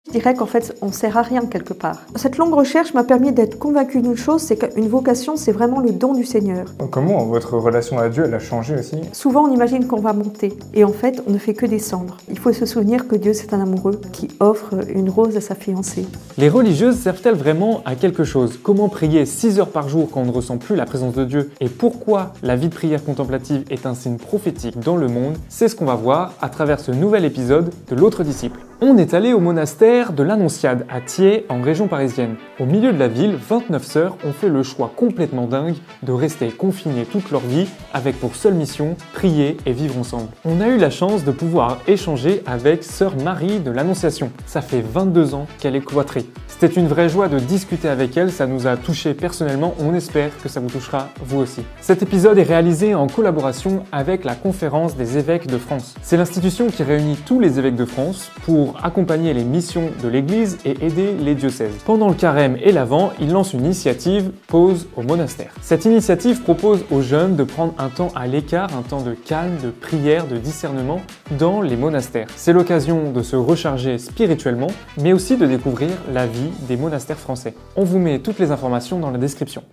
Je dirais qu'en fait, on ne sert à rien quelque part. Cette longue recherche m'a permis d'être convaincue d'une chose, c'est qu'une vocation, c'est vraiment le don du Seigneur. Comment votre relation à Dieu, elle a changé aussi? Souvent, on imagine qu'on va monter, et en fait, on ne fait que descendre. Il faut se souvenir que Dieu, c'est un amoureux qui offre une rose à sa fiancée. Les religieuses servent-elles vraiment à quelque chose? Comment prier 6 heures par jour quand on ne ressent plus la présence de Dieu? Et pourquoi la vie de prière contemplative est un signe prophétique dans le monde? C'est ce qu'on va voir à travers ce nouvel épisode de l'autre disciple. On est allé au monastère de l'Annonciade à Thiers, en région parisienne. Au milieu de la ville, 29 sœurs ont fait le choix complètement dingue de rester confinées toute leur vie avec pour seule mission prier et vivre ensemble. On a eu la chance de pouvoir échanger avec sœur Marie de l'Annonciation. Ça fait 22 ans qu'elle est cloîtrée. C'était une vraie joie de discuter avec elle, ça nous a touchés personnellement, on espère que ça vous touchera vous aussi. Cet épisode est réalisé en collaboration avec la Conférence des évêques de France. C'est l'institution qui réunit tous les évêques de France pour accompagner les missions de l'Église et aider les diocèses. Pendant le carême et l'Avent, il lance une initiative Pause au monastère. Cette initiative propose aux jeunes de prendre un temps à l'écart, un temps de calme, de prière, de discernement dans les monastères. C'est l'occasion de se recharger spirituellement, mais aussi de découvrir la vie des monastères français. On vous met toutes les informations dans la description.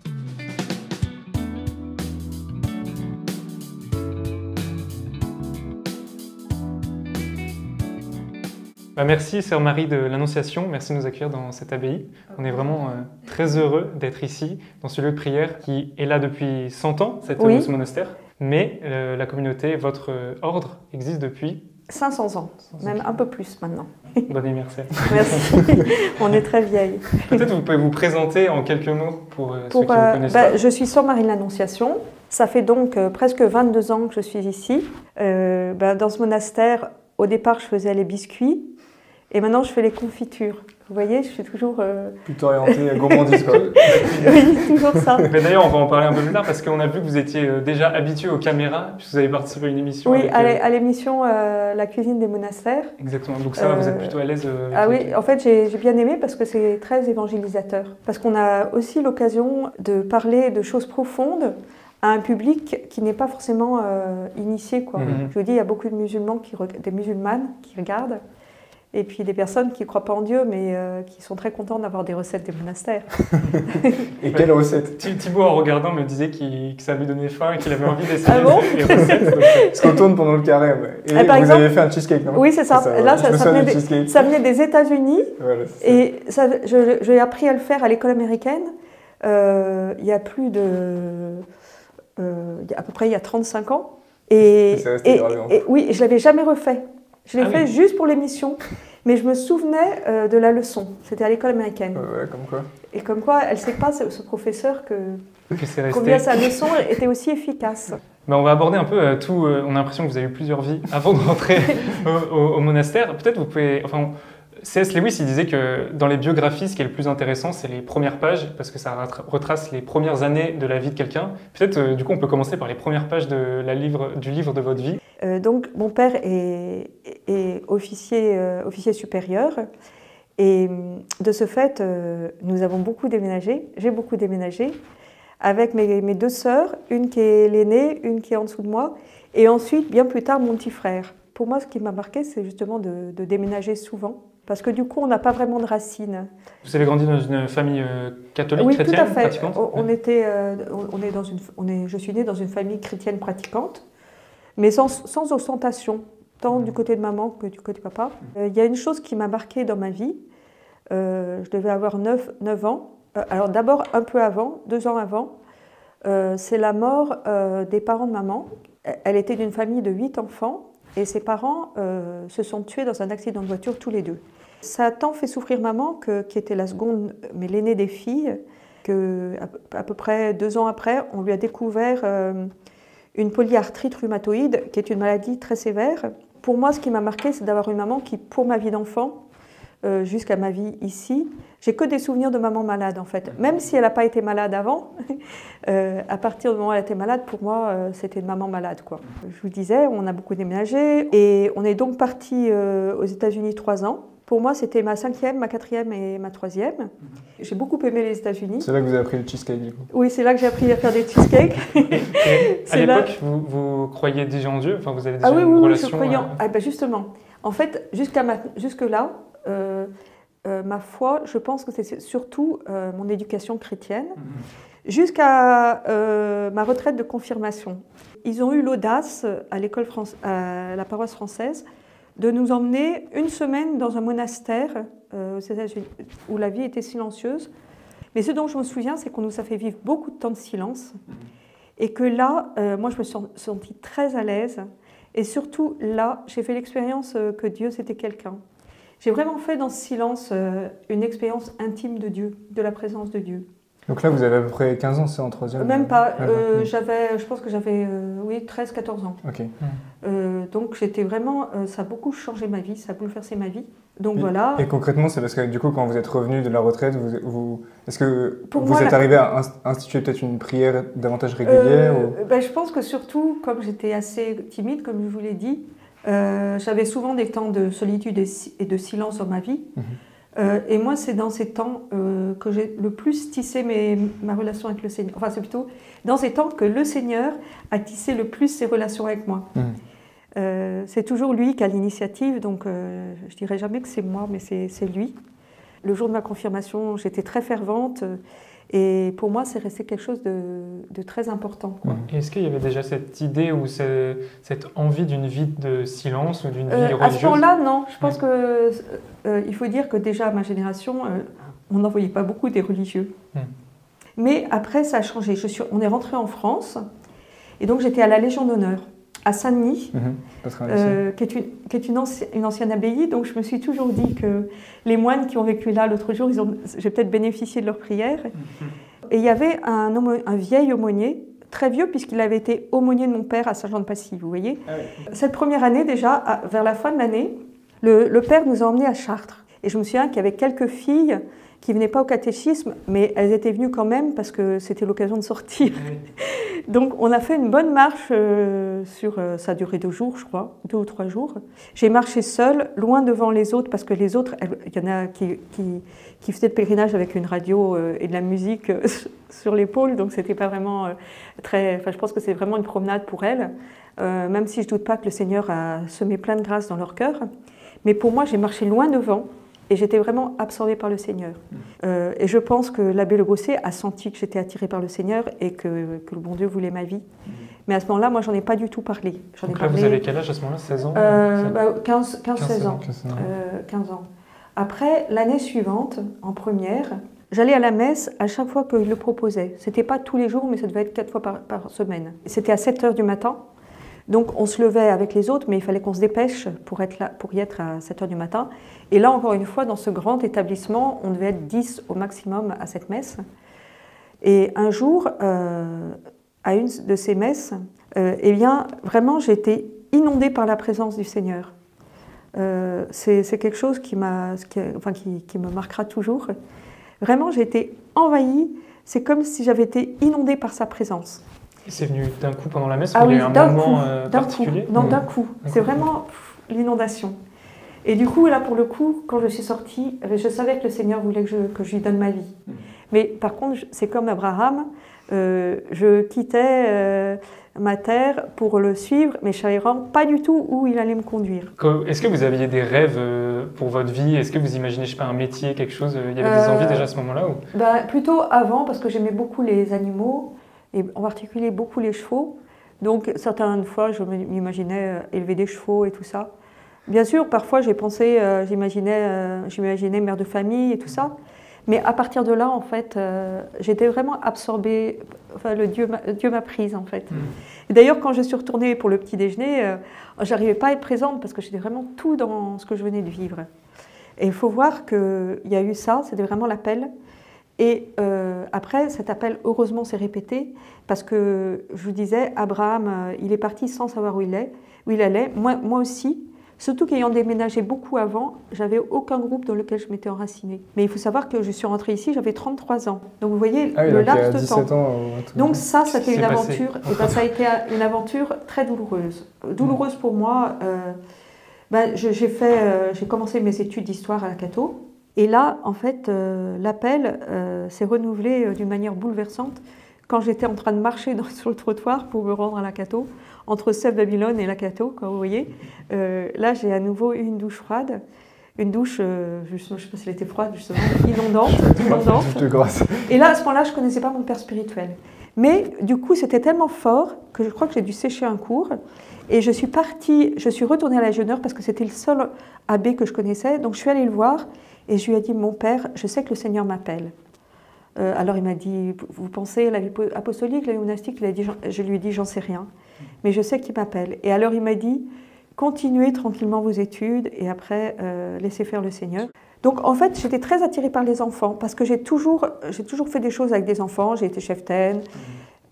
Merci sœur Marie de l'Annonciation, merci de nous accueillir dans cette abbaye. On est vraiment très heureux d'être ici, dans ce lieu de prière qui est là depuis 100 ans, ce monastère. Mais la communauté, votre ordre, existe depuis 500 ans, même un peu plus maintenant. Bon anniversaire. Merci, on est très vieille. Peut-être vous pouvez vous présenter en quelques mots pour ceux qui ne connaissent pas. Je suis sœur Marie de l'Annonciation. Ça fait donc presque 22 ans que je suis ici. Dans ce monastère, au départ, je faisais les biscuits. Et maintenant, je fais les confitures. Vous voyez, je suis toujours... Plutôt orienté gourmandise, quoi. Oui, toujours ça. Mais d'ailleurs, on va en parler un peu plus tard parce qu'on a vu que vous étiez déjà habitué aux caméras, puisque vous avez participé à une émission. Oui, à l'émission La cuisine des monastères. Exactement, donc ça, vous êtes plutôt à l'aise oui, en fait, j'ai bien aimé parce que c'est très évangélisateur. Parce qu'on a aussi l'occasion de parler de choses profondes à un public qui n'est pas forcément initié, quoi. Je vous dis, il y a beaucoup de musulmans, des musulmanes qui regardent. Et puis des personnes qui ne croient pas en Dieu, mais qui sont très contentes d'avoir des recettes des monastères. Et quelle recette? Thibaut, en regardant, me disait que ça lui donnait faim et qu'il avait envie d'essayer les recettes. Parce qu'on tourne pendant le carême. Et vous avez fait un cheesecake, non? Oui, c'est ça. Là, ça venait des États-Unis. Voilà, et j'ai appris à le faire à l'école américaine il y a plus de... à peu près il y a 35 ans. Et oui, je ne l'avais jamais refait. Je l'ai fait juste pour l'émission, mais je me souvenais de la leçon. C'était à l'école américaine. Ouais, comme quoi. Et comme quoi, elle ne sait pas, ce professeur, combien sa leçon était aussi efficace. On va aborder un peu tout. On a l'impression que vous avez eu plusieurs vies avant de rentrer au monastère. Peut-être vous pouvez... C.S. Lewis, il disait que dans les biographies, ce qui est le plus intéressant, c'est les premières pages, parce que ça retrace les premières années de la vie de quelqu'un. Peut-être, du coup, on peut commencer par les premières pages du livre de votre vie. Donc, mon père est officier supérieur. Et de ce fait, nous avons beaucoup déménagé. J'ai beaucoup déménagé avec mes deux sœurs, une qui est l'aînée, une qui est en dessous de moi. Et ensuite, bien plus tard, mon petit frère. Pour moi, ce qui m'a marqué, c'est justement de déménager souvent. Parce que du coup, on n'a pas vraiment de racines. Vous avez grandi dans une famille catholique, chrétienne, tout à fait. pratiquante? Je suis née dans une famille chrétienne pratiquante, mais sans ostentation, tant du côté de maman que du côté de papa. Il y a une chose qui m'a marquée dans ma vie. Je devais avoir 9 ans. Alors d'abord, un peu avant, 2 ans avant, c'est la mort des parents de maman. Elle était d'une famille de 8 enfants. Et ses parents se sont tués dans un accident de voiture tous les deux. Ça a tant fait souffrir maman, qui était la seconde, mais l'aînée des filles, qu'à peu près 2 ans après, on lui a découvert une polyarthrite rhumatoïde, qui est une maladie très sévère. Pour moi, ce qui m'a marqué, c'est d'avoir une maman qui, pour ma vie d'enfant, jusqu'à ma vie ici, j'ai que des souvenirs de maman malade en fait. Même si elle n'a pas été malade avant, à partir du moment où elle était malade, pour moi, c'était une maman malade, quoi. Je vous disais, on a beaucoup déménagé et on est donc partis aux États-Unis 3 ans. Pour moi, c'était ma 5e, ma 4e et ma 3e. J'ai beaucoup aimé les États-Unis. C'est là que vous avez appris le cheesecake, du coup? Oui, c'est là que j'ai appris à faire des cheesecakes. À l'époque, vous croyiez déjà en Dieu? Enfin, vous avez déjà une relation... je croyais en... justement. En fait, jusque-là, ma foi, je pense que c'est surtout mon éducation chrétienne, jusqu'à ma retraite de confirmation. Ils ont eu l'audace, à la paroisse française, de nous emmener une semaine dans un monastère aux États-Unis, où la vie était silencieuse. Mais ce dont je me souviens, c'est qu'on nous a fait vivre beaucoup de temps de silence, et que là, moi, je me suis sentie très à l'aise. Et surtout, là, j'ai fait l'expérience que Dieu, c'était quelqu'un. J'ai vraiment fait dans ce silence une expérience intime de Dieu, de la présence de Dieu. Donc là, vous avez à peu près 15 ans, c'est en troisième? Même pas. Je pense que j'avais 13-14 ans. Ok. Donc j'étais vraiment, ça a beaucoup changé ma vie, ça a bouleversé ma vie. Donc et, voilà. Et concrètement, c'est parce que du coup, quand vous êtes revenu de la retraite, est-ce que vous êtes arrivé à instituer peut-être une prière davantage régulière Je pense que surtout, comme j'étais assez timide, comme je vous l'ai dit, j'avais souvent des temps de solitude et de silence dans ma vie. Et moi, c'est dans ces temps que j'ai le plus tissé ma relation avec le Seigneur. Enfin, c'est plutôt dans ces temps que le Seigneur a tissé le plus ses relations avec moi. C'est toujours lui qui a l'initiative, donc je ne dirais jamais que c'est moi, mais c'est lui. Le jour de ma confirmation, j'étais très fervente. Et pour moi, c'est resté quelque chose de très important. Est-ce qu'il y avait déjà cette idée ou cette envie d'une vie de silence ou d'une vie religieuse? À ce moment-là, non. Je pense qu'il faut dire que déjà, à ma génération, on n'en voyait pas beaucoup des religieux. Mais après, ça a changé. On est rentré en France, et donc j'étais à la Légion d'honneur, à Saint-Denis, qui est une ancienne abbaye. Donc je me suis toujours dit que les moines qui ont vécu là l'autre jour, j'ai peut-être bénéficié de leurs prières. Et il y avait un vieil aumônier, très vieux, puisqu'il avait été aumônier de mon père à Saint-Jean-de-Passy, vous voyez. Cette première année déjà, vers la fin de l'année, le père nous a emmenés à Chartres. Et je me souviens qu'il y avait quelques filles qui ne venaient pas au catéchisme, mais elles étaient venues quand même parce que c'était l'occasion de sortir. Donc on a fait une bonne marche, ça a duré 2 jours, je crois, 2 ou 3 jours. J'ai marché seule, loin devant les autres, parce que les autres, il y en a qui faisaient le pèlerinage avec une radio et de la musique sur l'épaule, donc c'était pas vraiment je pense que c'est vraiment une promenade pour elles, même si je doute pas que le Seigneur a semé plein de grâce dans leur cœur. Mais pour moi, j'ai marché loin devant, et j'étais vraiment absorbée par le Seigneur. Et je pense que l'abbé Le Gosset a senti que j'étais attirée par le Seigneur et que le bon Dieu voulait ma vie. Mais à ce moment-là, moi, j'en ai pas du tout parlé. Donc là, vous avez quel âge à ce moment-là? 16 ans 15-16 ans. 15 ans. Après, l'année suivante, en première, j'allais à la messe à chaque fois qu'il le proposait. C'était pas tous les jours, mais ça devait être 4 fois par semaine. C'était à 7 h du matin. Donc on se levait avec les autres, mais il fallait qu'on se dépêche pour y être à 7 h du matin. Et là, encore une fois, dans ce grand établissement, on devait être 10 au maximum à cette messe. Et un jour, à une de ces messes, eh bien, vraiment, j'ai été inondée par la présence du Seigneur. C'est quelque chose qui me marquera toujours. Vraiment, j'ai été envahie. C'est comme si j'avais été inondée par sa présence. C'est venu d'un coup pendant la messe, ou il y a eu un moment particulier? Non, d'un coup. C'est vraiment l'inondation. Et du coup, là, pour le coup, quand je suis sortie, je savais que le Seigneur voulait que je lui donne ma vie. Mais par contre, c'est comme Abraham, je quittais ma terre pour le suivre, mais je ne savais vraiment pas du tout où il allait me conduire. Est-ce que vous aviez des rêves pour votre vie? Est-ce que vous imaginez, je sais pas, un métier, quelque chose? Il y avait des envies déjà à ce moment-là Plutôt avant, parce que j'aimais beaucoup les animaux, et en particulier beaucoup les chevaux. Donc certaines fois, je m'imaginais élever des chevaux et tout ça. Bien sûr, parfois j'ai pensé, j'imaginais mère de famille et tout ça. Mais à partir de là, en fait, j'étais vraiment absorbée. Enfin, Dieu m'a prise, en fait. Et d'ailleurs, quand je suis retournée pour le petit déjeuner, j'arrivais pas à être présente parce que j'étais vraiment tout dans ce que je venais de vivre. Et il faut voir qu'il y a eu ça, c'était vraiment l'appel. Et après, cet appel, heureusement, s'est répété parce que, je vous disais, Abraham, il est parti sans savoir où il allait. Moi aussi. Surtout qu'ayant déménagé beaucoup avant, j'avais aucun groupe dans lequel je m'étais enracinée. Mais il faut savoir que je suis rentrée ici, j'avais 33 ans. Donc vous voyez le laps de temps. Donc ça, c'était une aventure. Et ben, ça a été une aventure très douloureuse. Douloureuse pour moi. J'ai commencé mes études d'histoire à la Cato. Et là, en fait, l'appel s'est renouvelé d'une manière bouleversante quand j'étais en train de marcher sur le trottoir pour me rendre à la Cato, entre Sèvres Babylone et la Cato, quand vous voyez. Là, j'ai à nouveau eu une douche froide. une douche, justement, je ne sais pas si elle était froide, justement, inondante. Et là, à ce moment-là, je ne connaissais pas mon père spirituel. Mais du coup, c'était tellement fort que je crois que j'ai dû sécher un cours. Et je suis retournée à la jeune heure parce que c'était le seul abbé que je connaissais. Donc je suis allée le voir et je lui ai dit, mon père, je sais que le Seigneur m'appelle. Alors il m'a dit, vous pensez à la vie apostolique, la vie monastique? Je lui ai dit, j'en sais rien, mais je sais qu'il m'appelle. Et alors il m'a dit, continuez tranquillement vos études et après laissez faire le Seigneur. Donc en fait, j'étais très attirée par les enfants parce que j'ai toujours fait des choses avec des enfants. J'ai été cheftaine.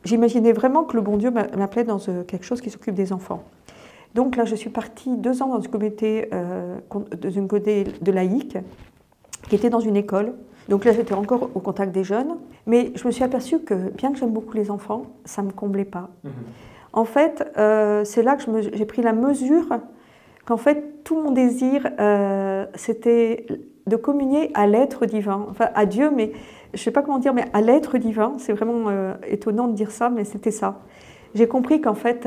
J'imaginais vraiment que le bon Dieu m'appelait dans quelque chose qui s'occupe des enfants. Donc là, je suis partie 2 ans dans une communauté de laïcs qui était dans une école. Donc là, j'étais encore au contact des jeunes. Mais je me suis aperçue que, bien que j'aime beaucoup les enfants, ça ne me comblait pas. En fait, c'est là que j'ai pris la mesure qu'en fait, tout mon désir, c'était de communier à l'être divin. Enfin, à Dieu, mais je ne sais pas comment dire, mais à l'être divin. C'est vraiment étonnant de dire ça, mais c'était ça. J'ai compris qu'en fait,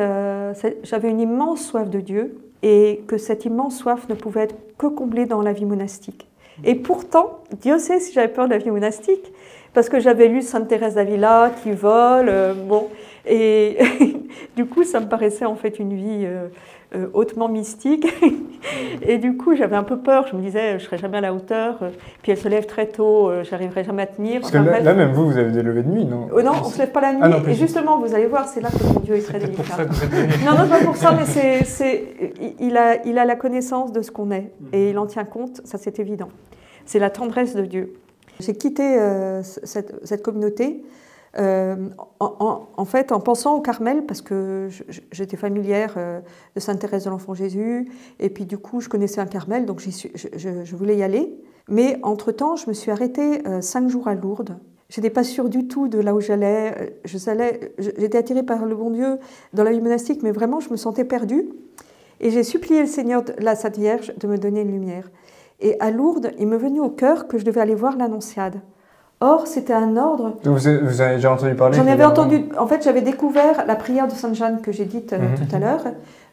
j'avais une immense soif de Dieu et que cette immense soif ne pouvait être que comblée dans la vie monastique. Et pourtant, Dieu sait si j'avais peur de la vie monastique, parce que j'avais lu Sainte Thérèse d'Avila qui vole, et du coup, ça me paraissait en fait une vie hautement mystique. Et du coup, j'avais un peu peur. Je me disais, je ne serai jamais à la hauteur. Puis elle se lève très tôt, je n'arriverai jamais à tenir. Parce que là, même vous avez des levées de nuit, non? Non, on ne se lève pas la nuit. Et justement, vous allez voir, c'est là que mon Dieu est très délicat. C'est pour ça que vous êtes venu. Non, pas pour ça, mais il a la connaissance de ce qu'on est. Et il en tient compte, ça c'est évident. C'est la tendresse de Dieu. J'ai quitté cette communauté en fait, en pensant au Carmel, parce que j'étais familière de Sainte Thérèse de l'Enfant Jésus, et puis du coup, je connaissais un Carmel, donc je voulais y aller. Mais entre-temps, je me suis arrêtée 5 jours à Lourdes. Je n'étais pas sûre du tout de là où j'allais. J'étais attirée par le bon Dieu dans la vie monastique, mais vraiment, je me sentais perdue. Et j'ai supplié le Seigneur, la Sainte Vierge, de me donner une lumière. Et à Lourdes, il m'est venu au cœur que je devais aller voir l'Annonciade. Or, c'était un ordre... Vous avez déjà entendu parler? J'en avais entendu... En fait, j'avais découvert la prière de Sainte Jeanne que j'ai dite tout à l'heure.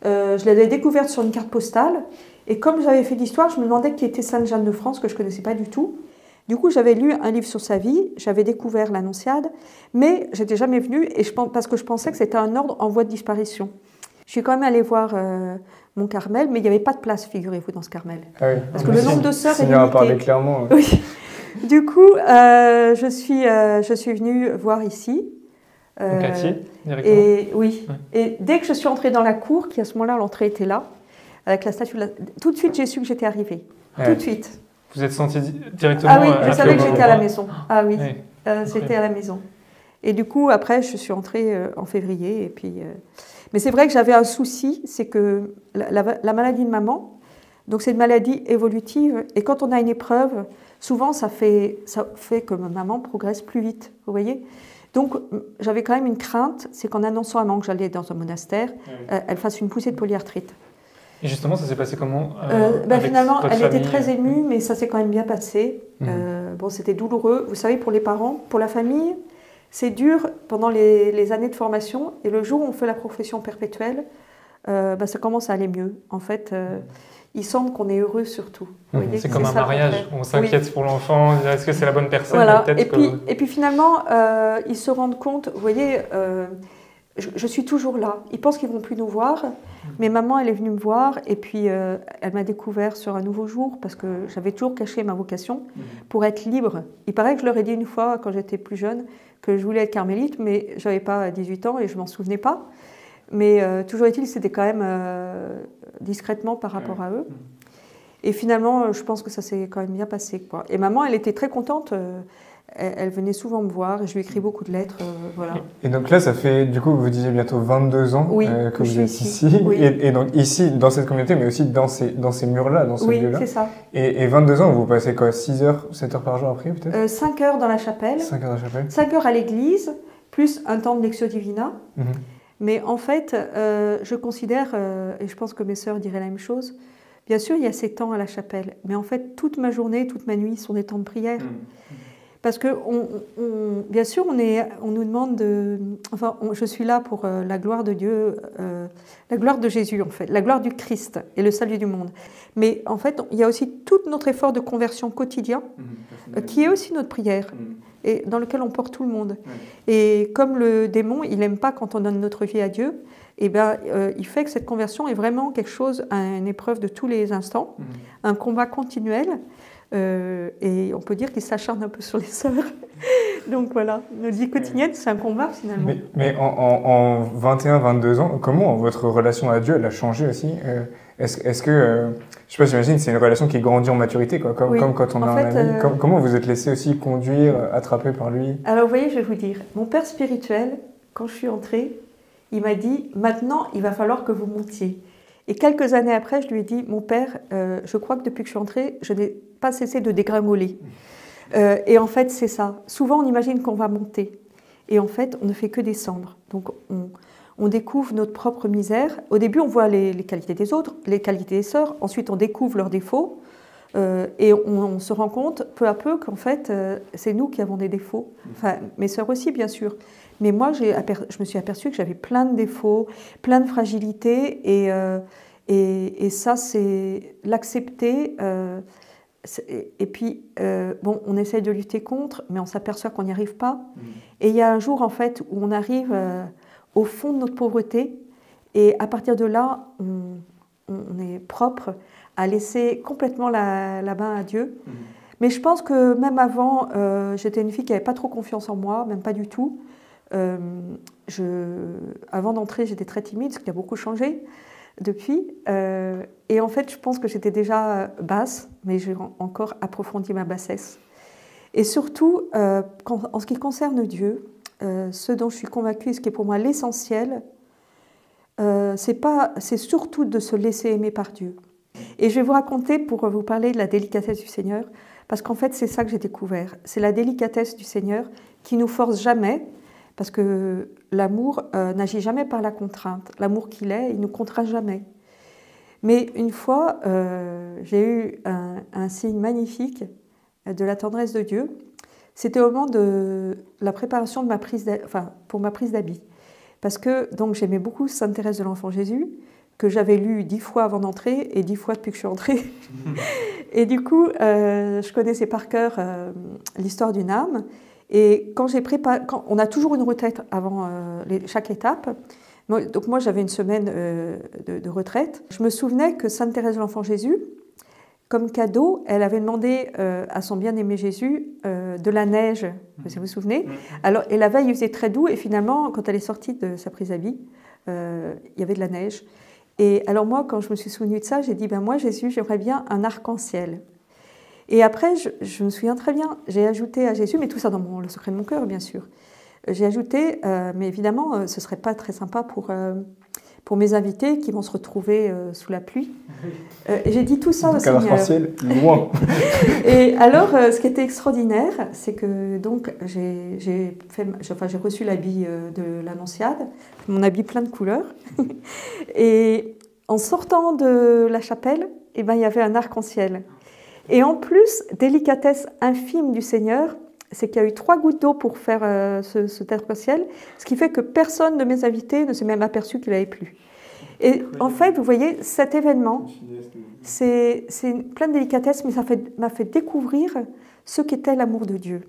Je l'avais découverte sur une carte postale. Et comme j'avais fait d'histoire, je me demandais qui était Sainte Jeanne de France, que je ne connaissais pas du tout. Du coup, j'avais lu un livre sur sa vie, j'avais découvert l'Annonciade, mais je n'étais jamais venue parce que je pensais que c'était un ordre en voie de disparition. Je suis quand même allée voir mon Carmel, mais il n'y avait pas de place, figurez-vous, dans ce Carmel. Ah oui. Parce que le nombre de sœurs est limité. On parler clairement. Oui. Du coup, je suis venue voir ici. Cathy, directement. Et oui. Ouais. Et dès que je suis entrée dans la cour, qui à ce moment-là, l'entrée était là, avec la statue, tout de suite, j'ai su que j'étais arrivée. Ouais. Tout de suite. Vous êtes sentie directement? Ah oui, je savais que j'étais à la maison. Ah oui, j'étais à la maison. Et du coup, après, je suis entrée en février. Et puis, mais c'est vrai que j'avais un souci, c'est que la maladie de maman, donc c'est une maladie évolutive. Et quand on a une épreuve, souvent ça fait que maman progresse plus vite, vous voyez. Donc j'avais quand même une crainte, c'est qu'en annonçant à maman que j'allais dans un monastère, elle fasse une poussée de polyarthrite. Et justement, ça s'est passé comment finalement, elle était très émue, mais ça s'est quand même bien passé. Bon, c'était douloureux. Vous savez, pour les parents, pour la famille, c'est dur pendant les années de formation. Et le jour où on fait la profession perpétuelle, ça commence à aller mieux. En fait, il semble qu'on est heureux surtout. C'est comme un mariage. On s'inquiète pour l'enfant. Est-ce que c'est la bonne personne? Voilà. Et puis finalement, ils se rendent compte, vous voyez... Je suis toujours là. Ils pensent qu'ils ne vont plus nous voir. Mais maman, elle est venue me voir et puis elle m'a découvert sur un nouveau jour parce que j'avais toujours caché ma vocation pour être libre. Il paraît que je leur ai dit une fois, quand j'étais plus jeune, que je voulais être carmélite, mais je n'avais pas 18 ans et je ne m'en souvenais pas. Mais toujours est-il, c'était quand même discrètement par rapport à eux. Et finalement, je pense que ça s'est quand même bien passé, quoi. Et maman, elle était très contente. Elle venait souvent me voir et je lui écris beaucoup de lettres. Voilà. Et donc là, ça fait, du coup, vous disiez bientôt 22 ans que vous êtes ici. Oui. Et donc ici, dans cette communauté, mais aussi dans ces murs-là, dans ce lieu-là. Oui, c'est ça. Et 22 ans, vous passez quoi, 6 heures, 7 heures par jour à prier peut-être 5 heures dans la chapelle. 5 heures dans la chapelle. 5 heures à l'église, plus un temps de Lectio Divina. Mais en fait, je considère, et je pense que mes sœurs diraient la même chose, bien sûr, il y a ces temps à la chapelle. Mais en fait, toute ma journée, toute ma nuit sont des temps de prière. Parce que, bien sûr, on nous demande de... Enfin, je suis là pour la gloire de Dieu, la gloire de Jésus, en fait, la gloire du Christ et le salut du monde. Mais en fait, il y a aussi tout notre effort de conversion quotidien, qui est aussi notre prière, et dans lequel on porte tout le monde. Et comme le démon, il n'aime pas quand on donne notre vie à Dieu, eh ben, il fait que cette conversion est vraiment quelque chose, une épreuve de tous les instants, un combat continuel. Et on peut dire qu'il s'acharne un peu sur les sœurs. Donc voilà, notre vie quotidienne, c'est un combat finalement. Mais en 21, 22 ans, comment votre relation à Dieu elle a changé aussi? Est-ce que, je sais pas, j'imagine c'est une relation qui grandit en maturité, quoi, comme quand on a un ami. Comment vous êtes laissé aussi conduire, attraper par lui? Alors vous voyez, je vais vous dire, mon père spirituel, quand je suis entrée, il m'a dit, maintenant il va falloir que vous montiez. Et quelques années après, je lui ai dit, mon père, je crois que depuis que je suis entrée, je n'ai pas cessé de dégringoler. Et en fait, c'est ça. Souvent, on imagine qu'on va monter. Et en fait, on ne fait que descendre. Donc, on découvre notre propre misère. Au début, on voit les qualités des autres, les qualités des sœurs. Ensuite, on découvre leurs défauts. Et on se rend compte, peu à peu, qu'en fait, c'est nous qui avons des défauts. Enfin, mes sœurs aussi, bien sûr. Mais moi, je me suis aperçue que j'avais plein de défauts, plein de fragilités. Et ça, c'est l'accepter. Et puis, bon, on essaie de lutter contre, mais on s'aperçoit qu'on n'y arrive pas. Et il y a un jour, en fait, où on arrive au fond de notre pauvreté. Et à partir de là, on est propre à laisser complètement la main à Dieu. Mais je pense que même avant, j'étais une fille qui n'avait pas trop confiance en moi, même pas du tout. Avant d'entrer, j'étais très timide, ce qui a beaucoup changé depuis. Et en fait, je pense que j'étais déjà basse, mais j'ai encore approfondi ma bassesse. Et surtout, en ce qui concerne Dieu, ce dont je suis convaincue, ce qui est pour moi l'essentiel, c'est surtout de se laisser aimer par Dieu. Et je vais vous raconter, pour vous parler de la délicatesse du Seigneur, parce qu'en fait, c'est ça que j'ai découvert. C'est la délicatesse du Seigneur qui nous force jamais, parce que l'amour n'agit jamais par la contrainte. L'amour qu'il est, il ne nous contraint jamais. Mais une fois, j'ai eu un signe magnifique de la tendresse de Dieu. C'était au moment de la préparation de pour ma prise d'habit. Parce que donc j'aimais beaucoup Sainte Thérèse de l'Enfant Jésus, que j'avais lu 10 fois avant d'entrer et 10 fois depuis que je suis entrée. Et du coup, je connaissais par cœur l'histoire d'une âme. Et quand on a toujours une retraite avant chaque étape. Donc moi, j'avais une semaine de retraite. Je me souvenais que Sainte Thérèse de l'Enfant Jésus, comme cadeau, elle avait demandé à son bien-aimé Jésus de la neige, si vous vous souvenez. Alors, et la veille, il faisait très doux, et finalement, quand elle est sortie de sa prise d'habit, il y avait de la neige. Et alors moi, quand je me suis souvenue de ça, j'ai dit, ben moi, Jésus, j'aimerais bien un arc-en-ciel. Et après, je me souviens très bien, j'ai ajouté à Jésus, mais tout ça dans le secret de mon cœur, bien sûr. J'ai ajouté, mais évidemment, ce ne serait pas très sympa pour mes invités qui vont se retrouver sous la pluie. Et j'ai dit tout ça au Seigneur. Arc-en-ciel, loin. Et alors, ce qui était extraordinaire, c'est que donc j'ai reçu l'habit de l'Annonciade, mon habit plein de couleurs. Et en sortant de la chapelle, eh ben, il y avait un arc-en-ciel. Et en plus, délicatesse infime du Seigneur, c'est qu'il y a eu 3 gouttes d'eau pour faire cet arc-en-ciel, ce qui fait que personne de mes invités ne s'est même aperçu qu'il avait plu. Et en fait, vous voyez, cet événement, c'est plein de délicatesse, mais ça m'a fait découvrir ce qu'était l'amour de Dieu.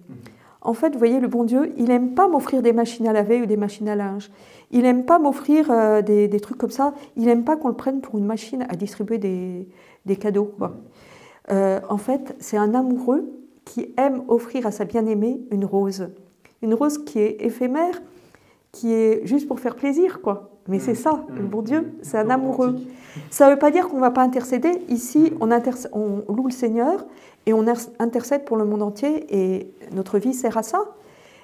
En fait, vous voyez, le bon Dieu, il n'aime pas m'offrir des machines à laver ou des machines à linge. Il n'aime pas m'offrir des trucs comme ça. Il n'aime pas qu'on le prenne pour une machine à distribuer des cadeaux, quoi. En fait, c'est un amoureux qui aime offrir à sa bien-aimée une rose qui est éphémère, qui est juste pour faire plaisir, quoi. Mais c'est ça, le bon Dieu, c'est un amoureux. Ça ne veut pas dire qu'on ne va pas intercéder. Ici, on loue le Seigneur et on intercède pour le monde entier et notre vie sert à ça.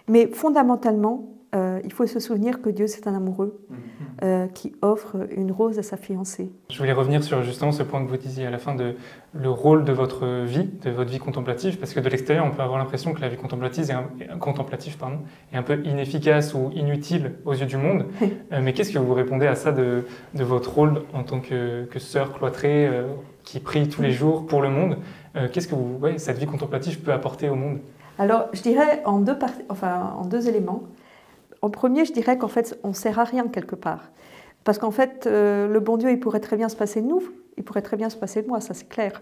Mais fondamentalement, il faut se souvenir que Dieu, c'est un amoureux qui offre une rose à sa fiancée. Je voulais revenir sur justement ce point que vous disiez à la fin de le rôle de votre vie contemplative, parce que de l'extérieur, on peut avoir l'impression que la vie contemplative est un peu inefficace ou inutile aux yeux du monde. Mais qu'est-ce que vous répondez à ça de votre rôle en tant que sœur cloîtrée qui prie tous les jours pour le monde? Qu'est-ce que cette vie contemplative peut apporter au monde? Alors, je dirais en deux éléments. En premier, je dirais qu'en fait, on ne sert à rien quelque part. Parce qu'en fait, le bon Dieu, il pourrait très bien se passer de nous, il pourrait très bien se passer de moi, ça c'est clair.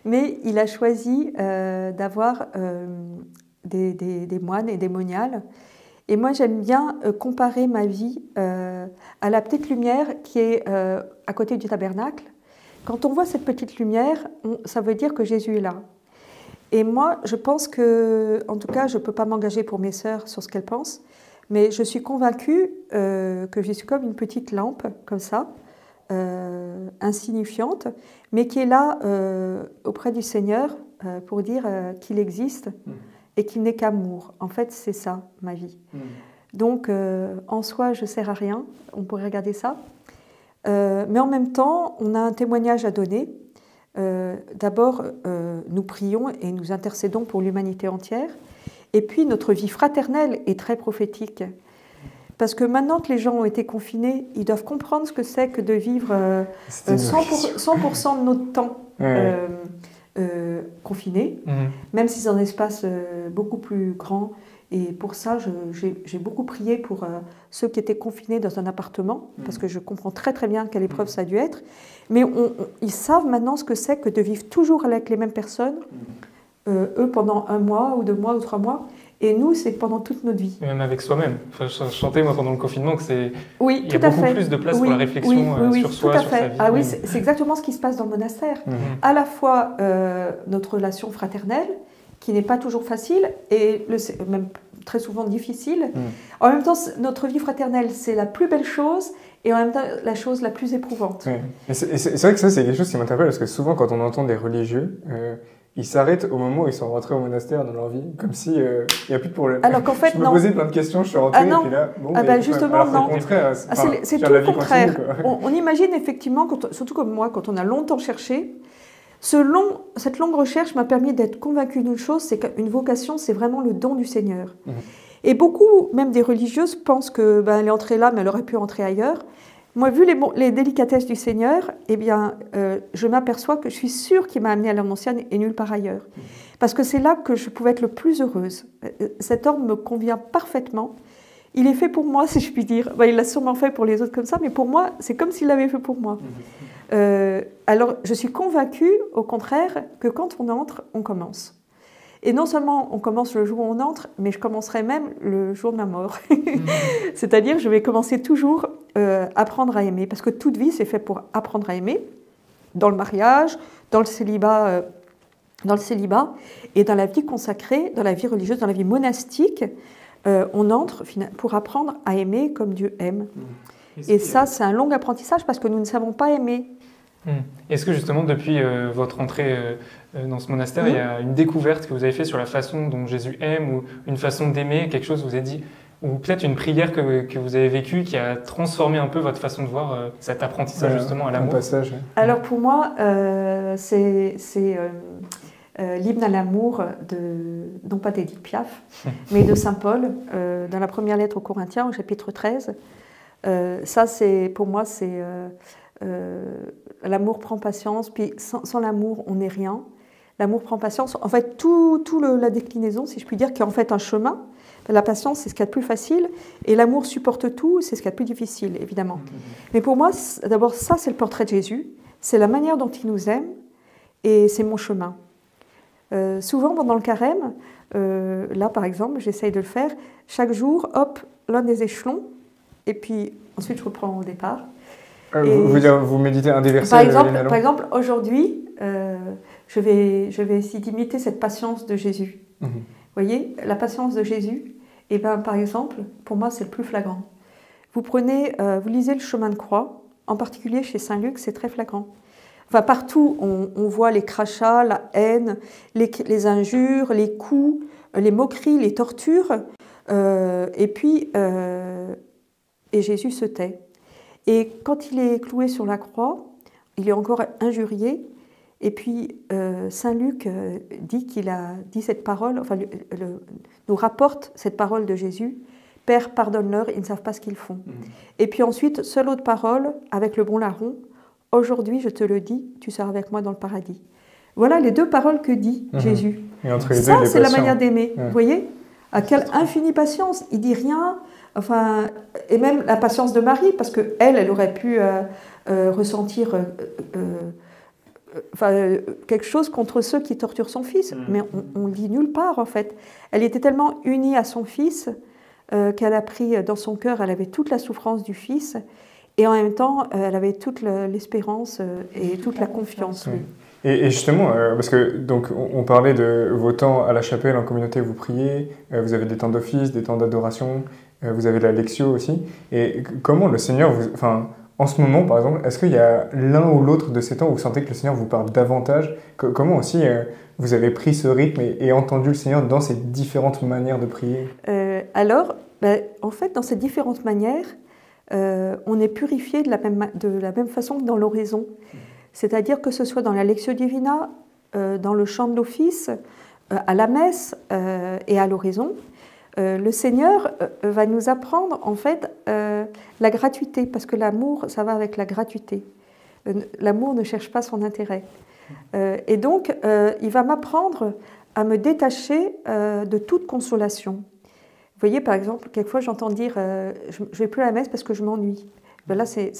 Mais il a choisi d'avoir des moines et des moniales. Et moi, j'aime bien comparer ma vie à la petite lumière qui est à côté du tabernacle. Quand on voit cette petite lumière, ça veut dire que Jésus est là. Et moi, je pense que, en tout cas, je ne peux pas m'engager pour mes sœurs sur ce qu'elles pensent, mais je suis convaincue que je suis comme une petite lampe, comme ça, insignifiante, mais qui est là auprès du Seigneur pour dire qu'il existe et qu'il n'est qu'amour. En fait, c'est ça, ma vie. Donc, en soi, je ne sers à rien, on pourrait regarder ça. Mais en même temps, on a un témoignage à donner. D'abord, nous prions et nous intercédons pour l'humanité entière. Et puis, notre vie fraternelle est très prophétique. Parce que maintenant que les gens ont été confinés, ils doivent comprendre ce que c'est que de vivre 100% de notre temps confinés, même si c'est un espace beaucoup plus grand. Et pour ça, j'ai beaucoup prié pour ceux qui étaient confinés dans un appartement, parce que je comprends très très bien quelle épreuve ça a dû être. Mais ils savent maintenant ce que c'est que de vivre toujours avec les mêmes personnes, eux pendant 1 mois, ou 2 mois, ou 3 mois, et nous, c'est pendant toute notre vie. Et même avec soi-même. Enfin, je sentais, moi, pendant le confinement, que il y a beaucoup plus de place pour la réflexion sur soi, sur sa vie. Ah oui, c'est exactement ce qui se passe dans le monastère. À la fois notre relation fraternelle, qui n'est pas toujours facile, et même très souvent difficile. En même temps, notre vie fraternelle, c'est la plus belle chose, et en même temps, la chose la plus éprouvante. Et c'est vrai que ça, c'est quelque chose qui m'interpelle, parce que souvent, quand on entend des religieux, ils s'arrêtent au moment où ils sont rentrés au monastère dans leur vie, comme si il n'y a plus de problème. Alors qu'en fait, je me posais plein de questions, je suis rentrée, et puis là, justement, non. C'est tout le contraire. Continue, on imagine effectivement, surtout comme moi, quand on a longtemps cherché, cette longue recherche m'a permis d'être convaincue d'une chose, c'est qu'une vocation, c'est vraiment le don du Seigneur. Et beaucoup, même des religieuses, pensent qu'elle est entrée là, mais elle aurait pu entrer ailleurs. Moi, vu les délicatesses du Seigneur, eh bien, je m'aperçois que je suis sûre qu'il m'a amenée à l'Annonciane et nulle part ailleurs. Parce que c'est là que je pouvais être le plus heureuse. Cet ordre me convient parfaitement. Il est fait pour moi, si je puis dire. Il l'a sûrement fait pour les autres comme ça, mais pour moi, c'est comme s'il l'avait fait pour moi. Alors, je suis convaincue, au contraire, que quand on entre, on commence. Et non seulement on commence le jour où on entre, mais je commencerai même le jour de ma mort. C'est-à-dire, je vais commencer toujours apprendre à aimer, parce que toute vie, c'est fait pour apprendre à aimer, dans le mariage, dans le célibat, et dans la vie consacrée, dans la vie religieuse, dans la vie monastique, on entre pour apprendre à aimer comme Dieu aime. Et ça, c'est un long apprentissage, parce que nous ne savons pas aimer. Est-ce que justement, depuis votre entrée dans ce monastère, il y a une découverte que vous avez faite sur la façon dont Jésus aime, ou une façon d'aimer, quelque chose que vous avez dit, ou peut-être une prière que vous avez vécue qui a transformé un peu votre façon de voir cet apprentissage justement à l'amour? Alors pour moi, c'est l'hymne à l'amour, non pas d'Édith Piaf, mais de Saint Paul, dans la première lettre aux Corinthiens, au chapitre 13. Ça, pour moi, c'est... l'amour prend patience, puis sans l'amour, on n'est rien. L'amour prend patience. En fait, la déclinaison, si je puis dire, qui est en fait un chemin. La patience, c'est ce qu'il y a de plus facile, et l'amour supporte tout, c'est ce qu'il y a de plus difficile, évidemment. Mais pour moi, d'abord, ça, c'est le portrait de Jésus, c'est la manière dont il nous aime, et c'est mon chemin. Souvent, pendant le carême, là, par exemple, j'essaye de le faire, chaque jour, hop, l'un des échelons, et puis ensuite, je reprends au départ. Vous méditez un des versets par exemple, aujourd'hui, je vais essayer d'imiter cette patience de Jésus. Vous voyez, la patience de Jésus, et par exemple, pour moi, c'est le plus flagrant. Vous lisez le chemin de croix, en particulier chez Saint Luc, c'est très flagrant. Enfin, partout, on voit les crachats, la haine, les injures, les coups, les moqueries, les tortures. Et Jésus se tait. Et quand il est cloué sur la croix, il est encore injurié. Et puis Saint Luc dit qu'il a dit cette parole, enfin nous rapporte cette parole de Jésus. Père, pardonne-leur, ils ne savent pas ce qu'ils font. Et puis ensuite, seule autre parole avec le bon larron. Aujourd'hui, je te le dis, tu seras avec moi dans le paradis. Voilà les deux paroles que dit Jésus. Et entre les ça, deux, c'est la manière d'aimer. Ouais. Vous voyez? À quelle infinie patience. Il dit rien. Enfin, et même la patience de Marie, parce que elle aurait pu ressentir quelque chose contre ceux qui torturent son fils. Mais on le dit nulle part, en fait. Elle était tellement unie à son fils qu'elle a pris dans son cœur, elle avait toute la souffrance du fils. Et en même temps, elle avait toute l'espérance et toute la confiance. Oui. Et justement, parce que donc on parlait de vos temps à la chapelle, en communauté, vous priez, vous avez des temps d'office, des temps d'adoration, vous avez la lectio aussi. Et comment le Seigneur, en ce moment par exemple, est-ce qu'il y a l'un ou l'autre de ces temps où vous sentez que le Seigneur vous parle davantage? Comment aussi vous avez pris ce rythme et entendu le Seigneur dans ces différentes manières de prier? En fait, dans ces différentes manières, on est purifié de la même façon que dans l'oraison. C'est-à-dire que ce soit dans la Lectio Divina, dans le chant de l'office, à la messe et à l'oraison, le Seigneur va nous apprendre en fait la gratuité, parce que l'amour, ça va avec la gratuité. L'amour ne cherche pas son intérêt. Et donc, il va m'apprendre à me détacher de toute consolation. Vous voyez, par exemple, quelquefois j'entends dire je ne vais plus à la messe parce que je m'ennuie. Ben là, c'est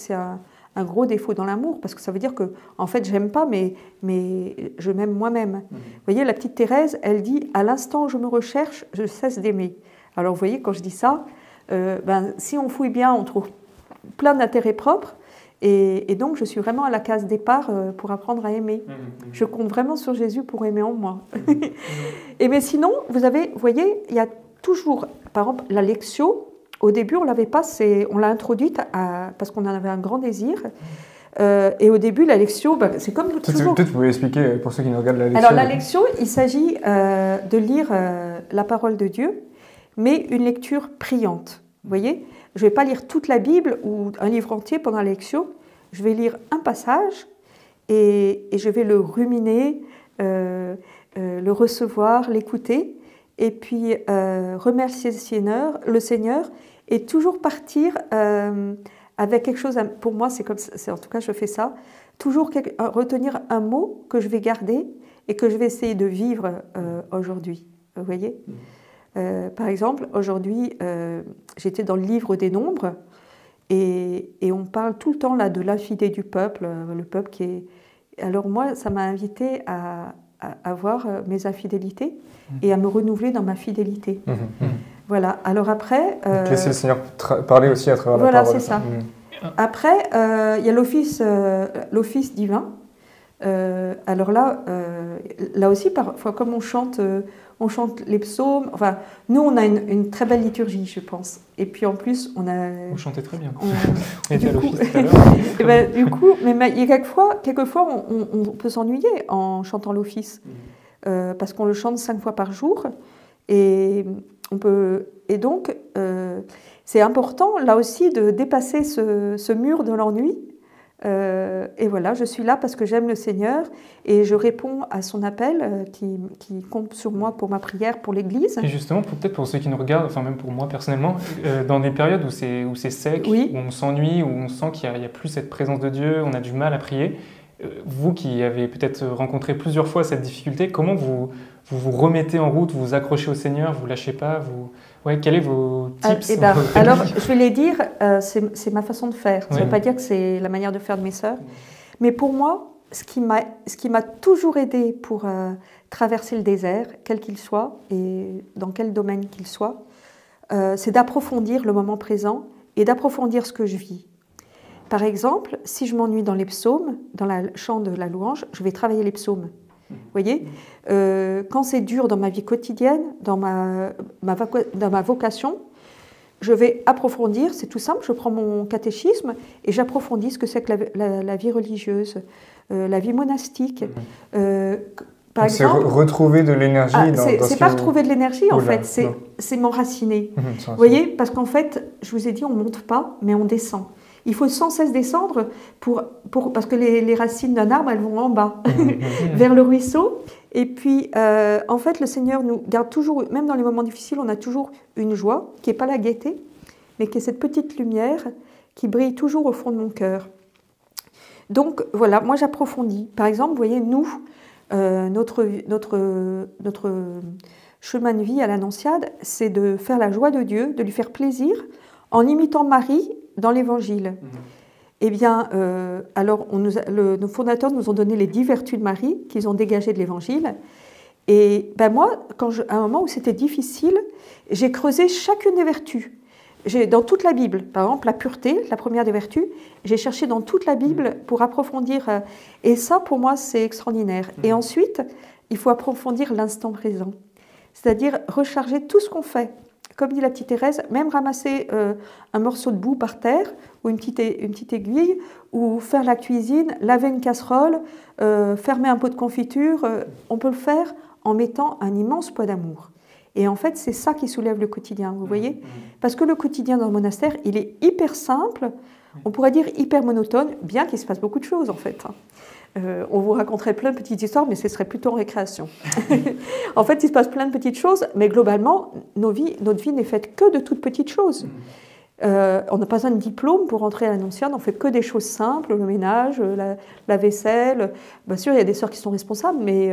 un gros défaut dans l'amour, parce que ça veut dire que, en fait, j'aime pas, mais je m'aime moi-même. Vous voyez, la petite Thérèse, elle dit « À l'instant où je me recherche, je cesse d'aimer ». Alors, vous voyez, quand je dis ça, si on fouille bien, on trouve plein d'intérêts propres, et donc je suis vraiment à la case départ pour apprendre à aimer. Je compte vraiment sur Jésus pour aimer en moi. Mais sinon, vous voyez, il y a toujours, par exemple, la Lectio. Au début, on ne l'avait pas, on l'a introduite parce qu'on en avait un grand désir. Et au début, la Lectio, c'est comme toujours... Peut-être vous pouvez expliquer pour ceux qui nous regardent la Lectio. Alors la Lectio, il s'agit de lire la parole de Dieu, mais une lecture priante. Vous voyez, je ne vais pas lire toute la Bible ou un livre entier pendant la Lectio. Je vais lire un passage et je vais le ruminer, le recevoir, l'écouter, et puis remercier le Seigneur et toujours partir avec quelque chose. Pour moi, en tout cas, je fais ça. Toujours retenir un mot que je vais garder et que je vais essayer de vivre aujourd'hui. Vous voyez ? Par exemple, aujourd'hui, j'étais dans le livre des Nombres et on parle tout le temps là de l'infidélité du peuple, le peuple qui est... Alors moi, ça m'a invité à voir mes infidélités et à me renouveler dans ma fidélité. Voilà. Alors après... laisser le Seigneur parler aussi à travers la parole. Voilà, c'est ça. Après, il y a l'office divin. Alors là aussi, parfois, comme on chante les psaumes. Enfin, nous, on a une très belle liturgie, je pense. Et puis en plus, on a... Vous chantez très bien. On était à l'office tout à l'heure. Du coup, mais il y a quelquefois, on peut s'ennuyer en chantant l'office. Parce qu'on le chante 5 fois par jour. Et donc, c'est important, là aussi, de dépasser ce mur de l'ennui. Et voilà, je suis là parce que j'aime le Seigneur et je réponds à son appel qui compte sur moi pour ma prière pour l'Église. Et justement, peut-être pour ceux qui nous regardent, enfin même pour moi personnellement, dans des périodes où c'est sec, oui, où on s'ennuie, où on sent qu'il n'y a plus cette présence de Dieu, on a du mal à prier, vous qui avez peut-être rencontré plusieurs fois cette difficulté, comment vous remettez en route, vous accrochez au Seigneur, vous ne lâchez pas, quels sont vos tips? Alors, je vais les dire, c'est ma façon de faire. Ça ne veut pas dire que c'est la manière de faire de mes sœurs. Mais pour moi, ce qui m'a toujours aidé pour traverser le désert, quel qu'il soit, et dans quel domaine qu'il soit, c'est d'approfondir le moment présent et d'approfondir ce que je vis. Par exemple, si je m'ennuie dans les psaumes, dans le chant de la louange, je vais travailler les psaumes. Vous voyez, quand c'est dur dans ma vie quotidienne, dans ma vocation, je vais approfondir, c'est tout simple, je prends mon catéchisme et j'approfondis ce que c'est que la vie religieuse, la vie monastique. Par exemple, c'est retrouver de l'énergie c'est pas retrouver de l'énergie, en fait, c'est m'enraciner. Vous voyez, parce qu'en fait, je vous ai dit, on ne monte pas, mais on descend. Il faut sans cesse descendre parce que les racines d'un arbre, elles vont en bas, vers le ruisseau. Et puis, en fait, le Seigneur nous garde toujours, même dans les moments difficiles, on a toujours une joie qui n'est pas la gaieté, mais qui est cette petite lumière qui brille toujours au fond de mon cœur. Donc, voilà, moi j'approfondis. Par exemple, vous voyez, nous, notre chemin de vie à l'Annonciade, c'est de faire la joie de Dieu, de lui faire plaisir, en imitant Marie dans l'Évangile. Eh bien, alors, nos fondateurs nous ont donné les 10 vertus de Marie qu'ils ont dégagées de l'Évangile. Et ben moi, à un moment où c'était difficile, j'ai creusé chacune des vertus. Dans toute la Bible, par exemple, la pureté, la première des vertus, j'ai cherché dans toute la Bible pour approfondir. Et ça, pour moi, c'est extraordinaire. Et ensuite, il faut approfondir l'instant présent. C'est-à-dire recharger tout ce qu'on fait. Comme dit la petite Thérèse, même ramasser un morceau de boue par terre, ou une petite aiguille, ou faire la cuisine, laver une casserole, fermer un pot de confiture, on peut le faire en mettant un immense poids d'amour. Et en fait, c'est ça qui soulève le quotidien, vous voyez? Parce que le quotidien dans le monastère, il est hyper simple, on pourrait dire hyper monotone, bien qu'il se passe beaucoup de choses en fait. On vous raconterait plein de petites histoires, mais ce serait plutôt en récréation. En fait, il se passe plein de petites choses, mais globalement, notre vie n'est faite que de toutes petites choses. On n'a pas besoin de diplôme pour rentrer à l'Annonciade, on ne fait que des choses simples, le ménage, la vaisselle. Bien sûr, il y a des sœurs qui sont responsables, mais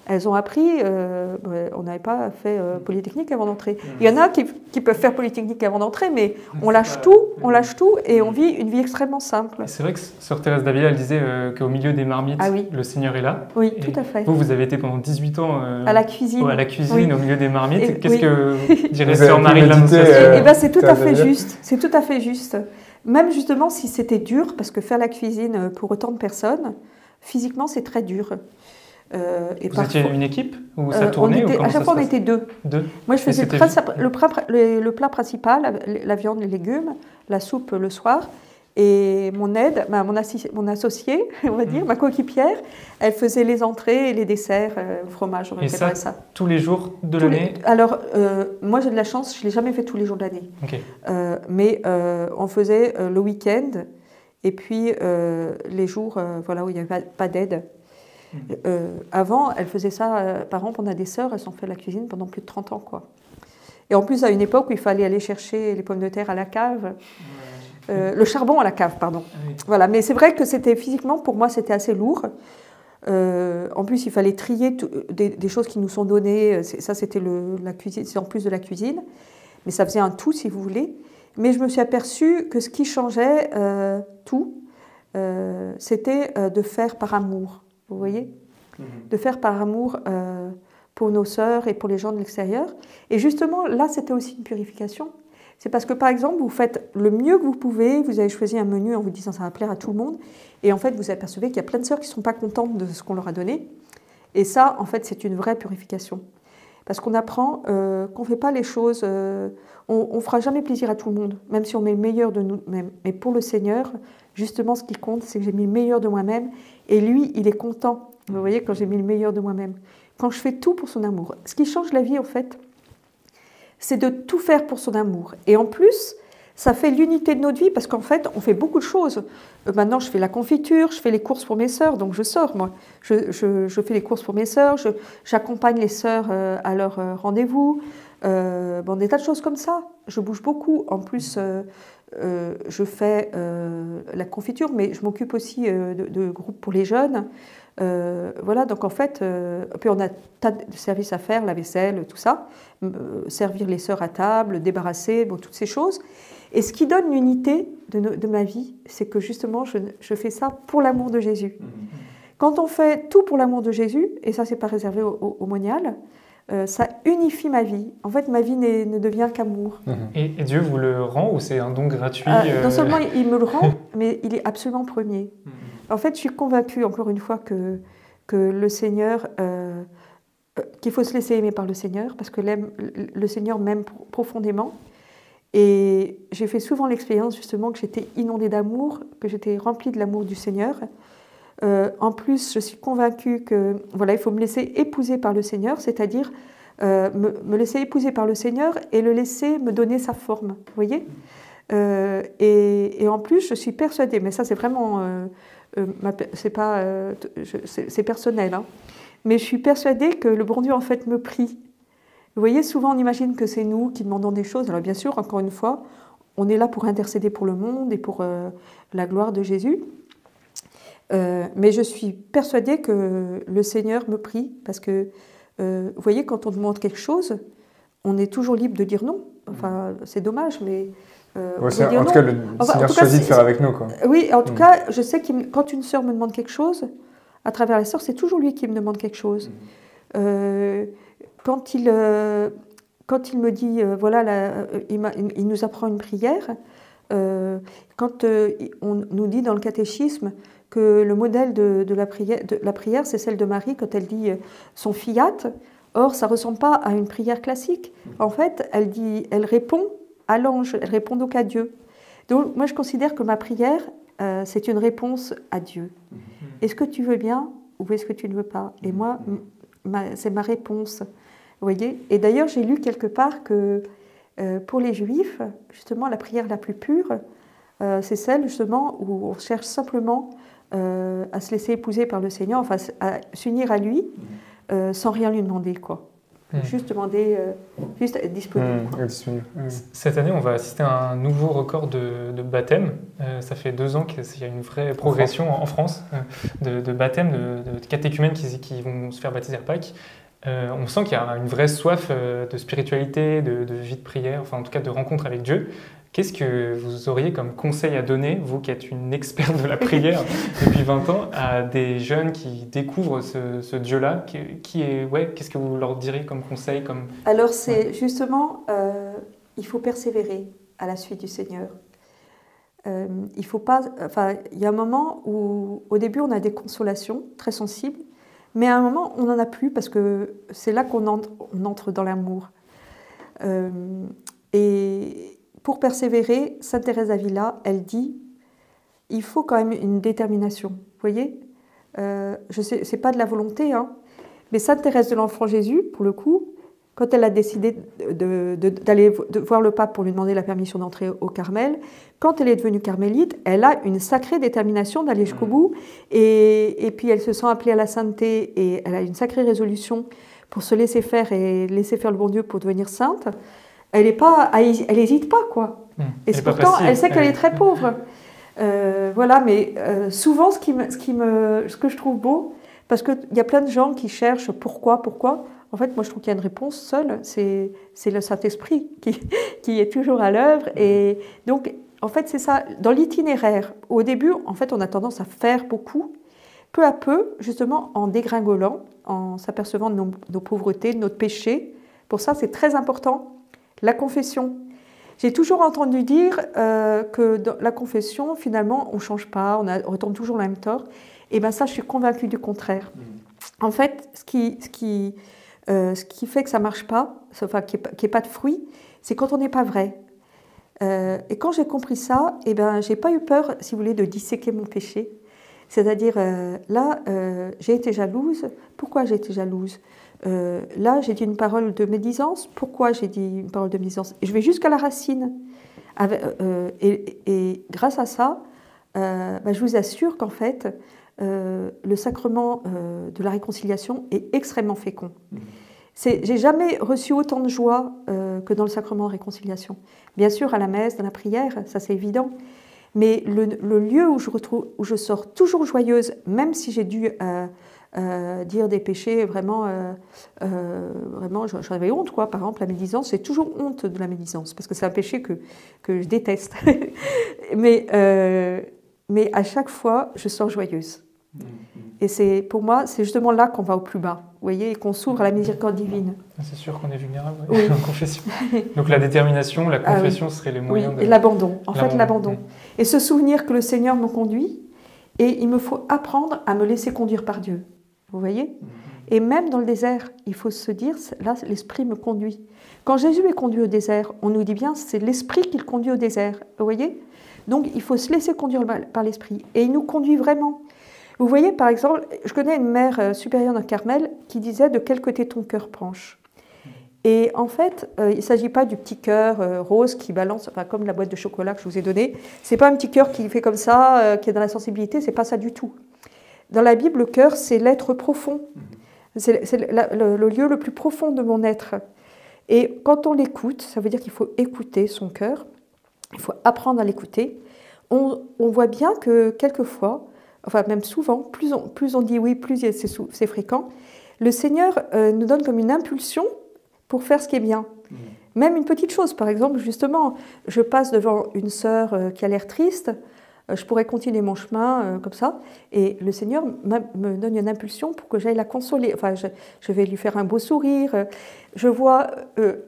elles ont appris, on n'avait pas fait Polytechnique avant d'entrer. Il y en a qui peuvent faire Polytechnique avant d'entrer, mais on lâche tout et on vit une vie extrêmement simple. C'est vrai que sœur Thérèse d'Avila, elle disait qu'au milieu des marmites, le Seigneur est là. Oui, tout à fait. Vous avez été pendant 18 ans à la cuisine, au milieu des marmites. Qu'est-ce que dirait sœur Marie de l'Annonciation? Eh bien, c'est tout à fait juste. C'est tout à fait juste. Même justement si c'était dur, parce que faire la cuisine pour autant de personnes, physiquement c'est très dur. Vous étiez une équipe ou ça tournait À chaque fois on était deux. Moi je faisais le plat principal, la viande, les légumes, la soupe le soir. Et mon aide, mon associée, on va dire, ma coéquipière, elle faisait les entrées et les desserts, le fromage, on appellerait ça. Tous les jours de l'année? Alors, moi j'ai de la chance, je ne l'ai jamais fait tous les jours de l'année. Okay. Mais on faisait le week-end et puis les jours où il n'y avait pas d'aide. Avant, elle faisait ça, par exemple, on a des sœurs, elles ont fait la cuisine pendant plus de 30 ans, quoi. Et en plus, à une époque où il fallait aller chercher les pommes de terre à la cave. Le charbon à la cave, pardon. Oui. Voilà, mais c'est vrai que c'était physiquement, pour moi, c'était assez lourd. En plus, il fallait trier des choses qui nous sont données. Ça, c'était la cuisine, c'est en plus de la cuisine. Mais ça faisait un tout, si vous voulez. Mais je me suis aperçue que ce qui changeait tout, c'était de faire par amour. Vous voyez ? De faire par amour pour nos sœurs et pour les gens de l'extérieur. Et justement, là, c'était aussi une purification. C'est parce que, par exemple, vous faites le mieux que vous pouvez, vous avez choisi un menu en vous disant ça va plaire à tout le monde, et en fait, vous apercevez qu'il y a plein de sœurs qui ne sont pas contentes de ce qu'on leur a donné. Et ça, en fait, c'est une vraie purification. Parce qu'on apprend qu'on ne fait pas les choses... on ne fera jamais plaisir à tout le monde, même si on met le meilleur de nous-mêmes. Mais pour le Seigneur, justement, ce qui compte, c'est que j'ai mis le meilleur de moi-même, et lui, il est content. Vous voyez, quand j'ai mis le meilleur de moi-même. Quand je fais tout pour son amour. Ce qui change la vie, en fait, c'est de tout faire pour son amour. Et en plus, ça fait l'unité de notre vie, parce qu'en fait, on fait beaucoup de choses. Maintenant, je fais la confiture, je fais les courses pour mes sœurs, donc je sors, moi. Je fais les courses pour mes sœurs, j'accompagne les sœurs à leur rendez-vous, des tas de choses comme ça. Je bouge beaucoup. En plus, je fais la confiture, mais je m'occupe aussi de groupes pour les jeunes. Voilà, donc en fait, puis on a tas de services à faire, la vaisselle, tout ça, servir les sœurs à table, débarrasser, toutes ces choses. Et ce qui donne l'unité de ma vie, c'est que justement, je fais ça pour l'amour de Jésus. Quand on fait tout pour l'amour de Jésus, et ça, c'est pas réservé au monial, ça unifie ma vie. En fait, ma vie ne devient qu'amour. Et Dieu vous le rend ou c'est un don gratuit Non seulement il me le rend, mais il est absolument premier. En fait, je suis convaincue, encore une fois, que le Seigneur, qu'il faut se laisser aimer par le Seigneur, parce que le Seigneur m'aime profondément. Et j'ai fait souvent l'expérience, justement, que j'étais inondée d'amour, que j'étais remplie de l'amour du Seigneur. En plus, je suis convaincue que voilà, il faut me laisser épouser par le Seigneur, c'est-à-dire me laisser épouser par le Seigneur et le laisser me donner sa forme. Vous voyez, et en plus, je suis persuadée, mais ça c'est vraiment, c'est personnel, hein, mais je suis persuadée que le bon Dieu en fait me prie. Vous voyez, souvent on imagine que c'est nous qui demandons des choses. Alors bien sûr, encore une fois, on est là pour intercéder pour le monde et pour la gloire de Jésus. Mais je suis persuadée que le Seigneur me prie parce que, vous voyez, quand on demande quelque chose, on est toujours libre de dire non. Enfin, c'est dommage, mais... en tout cas, le Seigneur choisit de faire avec nous, quoi. Oui, en tout cas, je sais que quand une sœur me demande quelque chose, à travers la sœur, c'est toujours lui qui me demande quelque chose. Quand il me dit, voilà, il nous apprend une prière, quand on nous dit dans le catéchisme que le modèle de la prière, c'est celle de Marie quand elle dit son fiat. Or, ça ne ressemble pas à une prière classique. En fait, elle répond à l'ange, elle répond donc à Dieu. Donc, moi, je considère que ma prière, c'est une réponse à Dieu. Est-ce que tu veux bien ou est-ce que tu ne veux pas? Et moi, c'est ma réponse. Vous voyez? Et d'ailleurs, j'ai lu quelque part que pour les Juifs, justement, la prière la plus pure, c'est celle justement où on cherche simplement à se laisser épouser par le Seigneur, enfin à s'unir à lui sans rien lui demander, quoi. Juste demander, juste être disponible. Cette année, on va assister à un nouveau record de baptême. Ça fait 2 ans qu'il y a une vraie progression en France de baptême, de catéchumènes qui vont se faire baptiser à Pâques. On sent qu'il y a une vraie soif de spiritualité, de vie de prière, enfin en tout cas de rencontre avec Dieu. Qu'est-ce que vous auriez comme conseil à donner, vous qui êtes une experte de la prière depuis 20 ans, à des jeunes qui découvrent ce Dieu-là? Qu'est-ce que vous leur diriez comme conseil Alors c'est justement, il faut persévérer à la suite du Seigneur. Il faut pas, il y a un moment où au début on a des consolations très sensibles, mais à un moment on n'en a plus parce que c'est là qu'on entre dans l'amour. Et pour persévérer, Sainte Thérèse d'Avila, elle dit, il faut quand même une détermination. Vous voyez, je sais, c'est pas de la volonté, hein, mais Sainte Thérèse de l'Enfant Jésus, pour le coup, quand elle a décidé d'aller voir le pape pour lui demander la permission d'entrer au Carmel, quand elle est devenue carmélite, elle a une sacrée détermination d'aller jusqu'au bout, et puis elle se sent appelée à la sainteté, et elle a une sacrée résolution pour se laisser faire et laisser faire le bon Dieu pour devenir sainte. Elle n'hésite pas, quoi. Et pourtant, elle sait qu'elle est très pauvre. Voilà, mais souvent, ce que je trouve beau, parce qu'il y a plein de gens qui cherchent pourquoi. En fait, moi, je trouve qu'il y a une réponse seule, c'est le Saint-Esprit qui est toujours à l'œuvre. Et donc, en fait, c'est ça. Dans l'itinéraire, au début, en fait, on a tendance à faire beaucoup. Peu à peu, justement, en dégringolant, en s'apercevant de nos pauvretés, de notre péché. Pour ça, c'est très important. La confession. J'ai toujours entendu dire que dans la confession, finalement, on ne change pas, on retombe toujours le même tort. Et bien ça, je suis convaincue du contraire. En fait, ce qui fait que ça ne marche pas, enfin, qu'il n'y ait pas de fruit, c'est quand on n'est pas vrai. Et quand j'ai compris ça, je n'ai pas eu peur, si vous voulez, de disséquer mon péché. C'est-à-dire, j'ai été jalouse. Pourquoi j'ai été jalouse? Là, j'ai dit une parole de médisance. Pourquoi j'ai dit une parole de médisance? Et je vais jusqu'à la racine. Et grâce à ça, je vous assure qu'en fait, le sacrement de la réconciliation est extrêmement fécond. J'ai jamais reçu autant de joie que dans le sacrement de réconciliation. Bien sûr, à la messe, dans la prière, ça c'est évident. Mais le lieu où je sors toujours joyeuse, même si j'ai dû dire des péchés vraiment j'en avais honte, quoi. Par exemple, la médisance, j'ai toujours honte de la médisance parce que c'est un péché que je déteste. mais à chaque fois, je sors joyeuse. Et pour moi, c'est justement là qu'on va au plus bas, vous voyez, et qu'on s'ouvre à la miséricorde divine. C'est sûr qu'on est vulnérable, oui. En confession. Donc la détermination, la confession seraient les moyens et l'abandon, l'abandon. Et se souvenir que le Seigneur me conduit, et il me faut apprendre à me laisser conduire par Dieu, vous voyez. Et même dans le désert, il faut se dire, là, l'Esprit me conduit. Quand Jésus est conduit au désert, on nous dit bien, c'est l'Esprit qui le conduit au désert, vous voyez. Donc il faut se laisser conduire par l'Esprit, et il nous conduit vraiment. Vous voyez, par exemple, je connais une mère supérieure d'un Carmel qui disait « de quel côté ton cœur penche ?» Et en fait, il ne s'agit pas du petit cœur rose qui balance, enfin, comme la boîte de chocolat que je vous ai donnée. Ce n'est pas un petit cœur qui fait comme ça, qui est dans la sensibilité, ce n'est pas ça du tout. Dans la Bible, le cœur, c'est l'être profond. C'est le lieu le plus profond de mon être. Et quand on l'écoute, ça veut dire qu'il faut écouter son cœur, il faut apprendre à l'écouter. On voit bien que quelquefois, enfin même souvent, plus on dit oui, plus c'est fréquent, le Seigneur nous donne comme une impulsion pour faire ce qui est bien. Même une petite chose, par exemple, justement, je passe devant une sœur qui a l'air triste, je pourrais continuer mon chemin comme ça, et le Seigneur me donne une impulsion pour que j'aille la consoler. Enfin, je vais lui faire un beau sourire. Je vois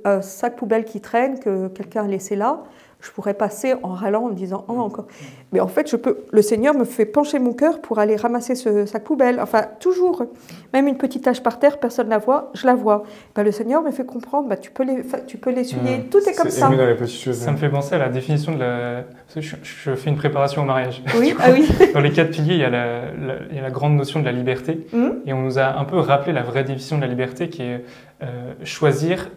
un sac poubelle qui traîne, que quelqu'un a laissé là. Je pourrais passer en râlant, en me disant « Oh, encore ». Mais en fait, le Seigneur me fait pencher mon cœur pour aller ramasser ce sac poubelle. Enfin, toujours. Même une petite tache par terre, personne ne la voit, je la vois. Ben, le Seigneur me fait comprendre, tu peux l'essuyer. Tout est comme ça. Dans les petites choses. Ça me fait penser à la définition de la... Parce que je fais une préparation au mariage. Oui, ah oui. Dans les 4 piliers, il y a la grande notion de la liberté. Et on nous a un peu rappelé la vraie définition de la liberté qui est choisir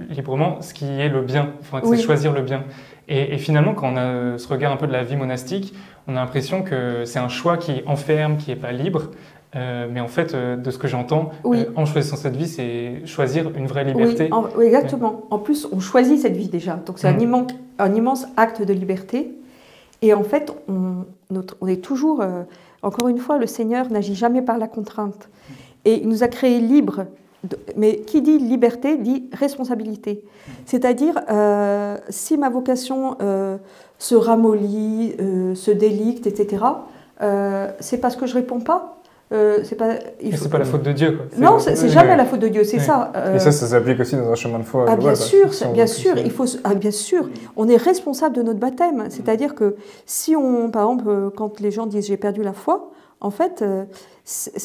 librement ce qui est le bien. Enfin, c'est choisir le bien. Et finalement, quand on a ce regard un peu de la vie monastique, on a l'impression que c'est un choix qui enferme, qui n'est pas libre. Mais en fait, de ce que j'entends, en choisissant cette vie, c'est choisir une vraie liberté. Oui, exactement. En plus, on choisit cette vie déjà. Donc c'est un immense acte de liberté. Et en fait, on est toujours... encore une fois, le Seigneur n'agit jamais par la contrainte. Et il nous a créés libres. Mais qui dit liberté dit responsabilité. C'est-à-dire, si ma vocation se ramollit, se délicte, etc., c'est parce que je ne réponds pas. C'est pas la faute de Dieu, quoi. Non, c'est jamais la faute de Dieu, c'est ça. Et ça s'applique aussi dans un chemin de foi. Ah, bien sûr, bien sûr. Bien sûr, on est responsable de notre baptême. C'est-à-dire que si par exemple, quand les gens disent j'ai perdu la foi, en fait,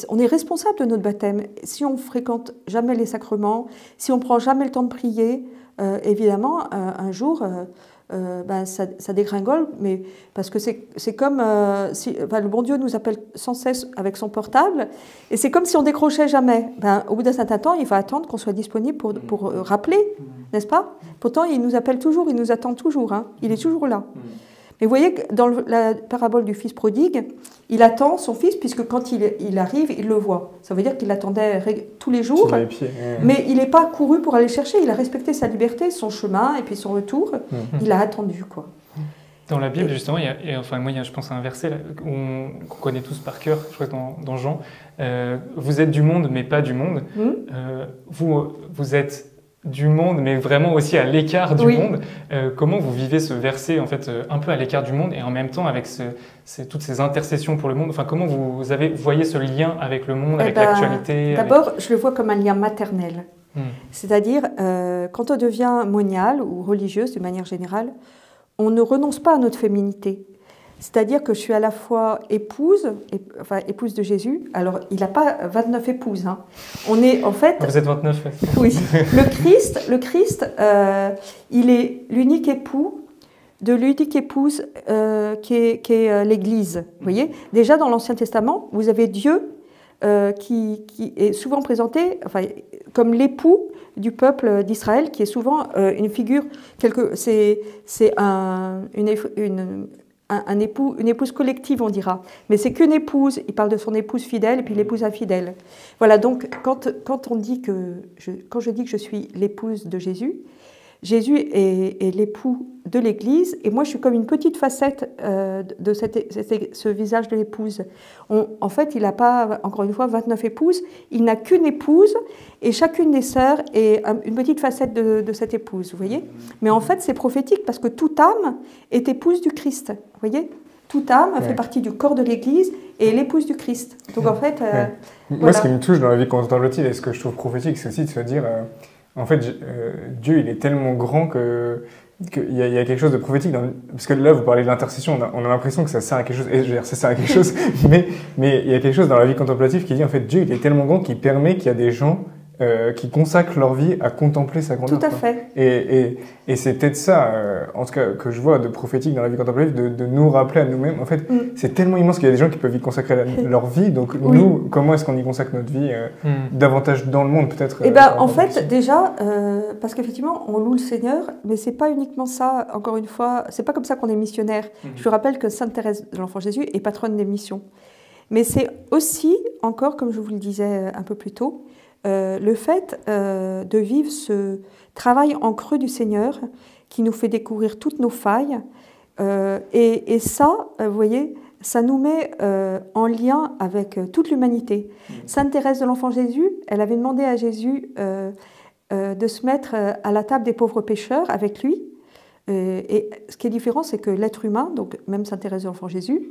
on est responsable de notre baptême. Si on fréquente jamais les sacrements, si on prend jamais le temps de prier, évidemment, un jour, ça dégringole. Mais parce que c'est comme le bon Dieu nous appelle sans cesse avec son portable, et c'est comme si on décrochait jamais. Au bout d'un certain temps, il va attendre qu'on soit disponible pour rappeler, n'est-ce pas? Pourtant, il nous appelle toujours, il nous attend toujours. Hein, il est toujours là. Mais vous voyez que dans la parabole du fils prodigue, il attend son fils, puisque quand il arrive, il le voit. Ça veut dire qu'il l'attendait tous les jours, mais il n'est pas couru pour aller chercher, il a respecté sa liberté, son chemin, et puis son retour, il a attendu, quoi. Dans la Bible, justement, il y a, je pense à un verset qu'on connaît tous par cœur, je crois que dans Jean, vous êtes du monde, mais pas du monde. Vous êtes du monde, mais vraiment aussi à l'écart du monde. Comment vous vivez ce verset, en fait, un peu à l'écart du monde, et en même temps avec toutes ces intercessions pour le monde? Enfin, comment vous voyez ce lien avec le monde, avec l'actualité? D'abord, je le vois comme un lien maternel. C'est-à-dire, quand on devient moniale ou religieuse, de manière générale, on ne renonce pas à notre féminité. C'est-à-dire que je suis à la fois épouse de Jésus. Alors, il n'a pas 29 épouses. Hein. On est en fait... Vous êtes 29. Oui. Le Christ, il est l'unique époux de l'unique épouse qui est l'Église. Vous voyez ? Déjà, dans l'Ancien Testament, vous avez Dieu qui est souvent présenté comme l'époux du peuple d'Israël, qui est souvent une figure... C'est une épouse collective, on dira. Mais c'est qu'une épouse. Il parle de son épouse fidèle et puis l'épouse infidèle. Voilà, donc quand je dis que je suis l'épouse de Jésus, Jésus est l'époux de l'Église, et moi je suis comme une petite facette de ce visage de l'épouse. En fait, il n'a pas, encore une fois, 29 épouses, il n'a qu'une épouse, et chacune des sœurs est une petite facette de cette épouse, vous voyez ? Mais en fait, c'est prophétique, parce que toute âme est épouse du Christ, vous voyez ? Toute âme fait partie du corps de l'Église et est l'épouse du Christ. Donc en fait... Moi, ce qui me touche dans la vie contemplative, et ce que je trouve prophétique, c'est aussi de se dire... En fait, Dieu, il est tellement grand qu'il y a quelque chose de prophétique. Parce que là, vous parlez de l'intercession, on a l'impression que ça sert à quelque chose. Et je veux dire, ça sert à quelque chose. mais il y a quelque chose dans la vie contemplative qui dit, en fait, Dieu, il est tellement grand qu'il permet qu'il y a des gens qui consacrent leur vie à contempler sa grandeur. Tout à fait. Et c'est peut-être ça, en tout cas, que je vois de prophétique dans la vie contemplative, de nous rappeler à nous-mêmes. En fait, c'est tellement immense qu'il y a des gens qui peuvent y consacrer leur vie. Donc, nous, comment est-ce qu'on y consacre notre vie davantage dans le monde, peut-être en fait, déjà, parce qu'effectivement, on loue le Seigneur, mais c'est pas uniquement ça, encore une fois, c'est pas comme ça qu'on est missionnaire. Je vous rappelle que Sainte Thérèse de l'Enfant Jésus est patronne des missions. Mais c'est aussi, encore, comme je vous le disais un peu plus tôt, le fait de vivre ce travail en creux du Seigneur qui nous fait découvrir toutes nos failles. Et ça, vous voyez, ça nous met en lien avec toute l'humanité. Sainte Thérèse de l'Enfant Jésus, elle avait demandé à Jésus de se mettre à la table des pauvres pécheurs avec lui. Et ce qui est différent, c'est que l'être humain, donc même Sainte Thérèse de l'Enfant Jésus,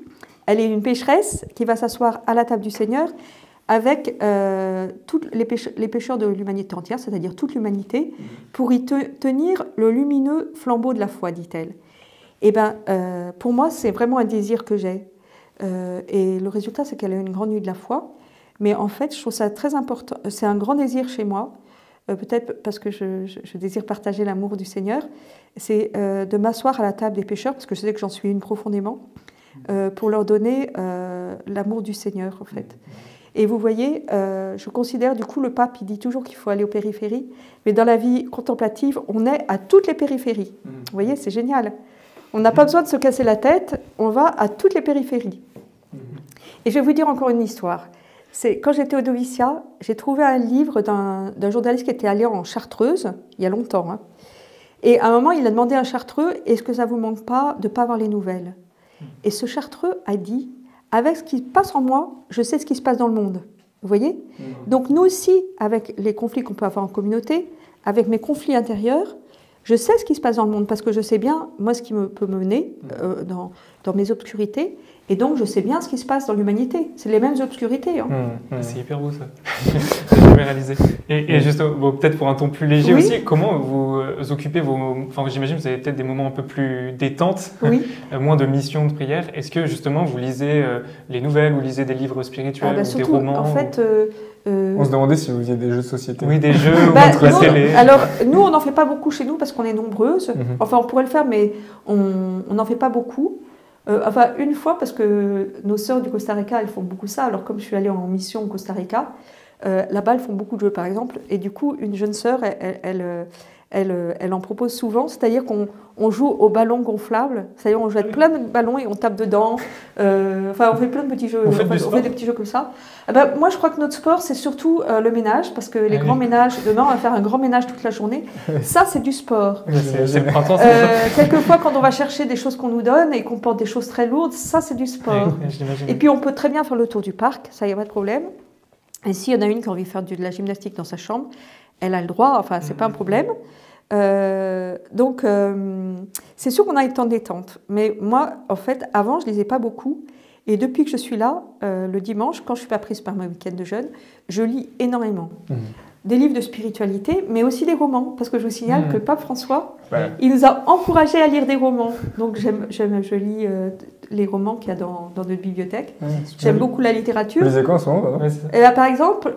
elle est une pécheresse qui va s'asseoir à la table du Seigneur avec tous les pécheurs de l'humanité entière, c'est-à-dire toute l'humanité, pour y tenir le lumineux flambeau de la foi, dit-elle. Et pour moi, c'est vraiment un désir que j'ai. Et le résultat, c'est qu'elle a une grande nuit de la foi. Mais en fait, je trouve ça très important. C'est un grand désir chez moi, peut-être parce que je désire partager l'amour du Seigneur. C'est de m'asseoir à la table des pécheurs, parce que je sais que j'en suis une profondément, pour leur donner l'amour du Seigneur, en fait. Et vous voyez, je considère, du coup, le pape, il dit toujours qu'il faut aller aux périphéries, mais dans la vie contemplative, on est à toutes les périphéries. Vous voyez, c'est génial. On n'a pas besoin de se casser la tête, on va à toutes les périphéries. Et je vais vous dire encore une histoire. C'est quand j'étais au noviciat, j'ai trouvé un livre d'un journaliste qui était allé en Chartreuse, il y a longtemps. Hein. Et à un moment, il a demandé à un Chartreux, est-ce que ça ne vous manque pas de ne pas avoir les nouvelles? Et ce Chartreux a dit, avec ce qui se passe en moi, je sais ce qui se passe dans le monde. Vous voyez? Donc nous aussi, avec les conflits qu'on peut avoir en communauté, avec mes conflits intérieurs, je sais ce qui se passe dans le monde parce que je sais bien, moi, ce qui peut me mener dans mes obscurités. Et donc, je sais bien ce qui se passe dans l'humanité. C'est les mêmes obscurités. Hein. C'est hyper beau, ça. J'ai jamais réalisé. Et juste, peut-être pour un ton plus léger aussi, comment vous occupez vos... Enfin, j'imagine que vous avez peut-être des moments un peu plus détentes, moins de missions, de prières. Est-ce que, justement, vous lisez les nouvelles, vous lisez des livres spirituels ou surtout, des romans en fait... On se demandait si vous faisiez des jeux de société. Oui, des jeux ou entre la télé. Alors, nous, on n'en fait pas beaucoup chez nous parce qu'on est nombreuses. Enfin, on pourrait le faire, mais on n'en fait pas beaucoup. Enfin, une fois, parce que nos sœurs du Costa Rica, elles font beaucoup ça. Alors, comme je suis allée en mission au Costa Rica, là-bas, elles font beaucoup de jeux, par exemple. Et du coup, une jeune sœur, elle en propose souvent. C'est-à-dire qu'on joue au ballon gonflable. C'est-à-dire qu'on joue avec plein de ballons et on tape dedans. Enfin, on fait plein de petits jeux. On fait des petits jeux comme ça. Moi, je crois que notre sport, c'est surtout le ménage. Parce que les grands ménages, demain, on va faire un grand ménage toute la journée. Ça, c'est du sport. C'est le printemps. Quelquefois, quand on va chercher des choses qu'on nous donne et qu'on porte des choses très lourdes, ça, c'est du sport. Et puis, on peut très bien faire le tour du parc. Ça, il n'y a pas de problème. Et s'il y en a une qui a envie de faire de la gymnastique dans sa chambre, elle a le droit, enfin, c'est pas un problème. Donc, c'est sûr qu'on a une temps de détente. Mais moi, en fait, avant, je lisais pas beaucoup. Et depuis que je suis là, le dimanche, quand je suis pas prise par mon week-end de jeûne, je lis énormément. Des livres de spiritualité, mais aussi des romans. Parce que je vous signale que le pape François, il nous a encouragés à lire des romans. Donc, je lis les romans qu'il y a dans notre bibliothèque. J'aime beaucoup la littérature. Vous lisez quoi en ce moment? Et là, par exemple,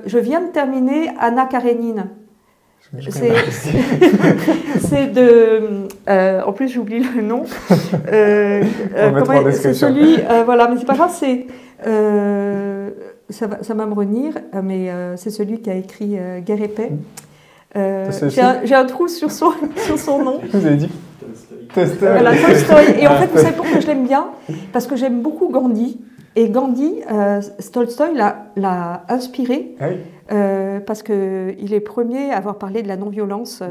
je viens de terminer Anna Karénine. C'est de... en plus, j'oublie le nom. C'est celui... voilà, mais c'est pas grave, c'est... ça va me revenir, mais c'est celui qui a écrit Guerre et paix. J'ai un trou sur son nom. Vous avez dit Tolstoï. Voilà, Tolstoï. Et en fait, vous savez pourquoi je l'aime bien? Parce que j'aime beaucoup Gandhi. Et Gandhi, Tolstoï l'a inspiré. Ah oui. Parce qu'il est le premier à avoir parlé de la non-violence.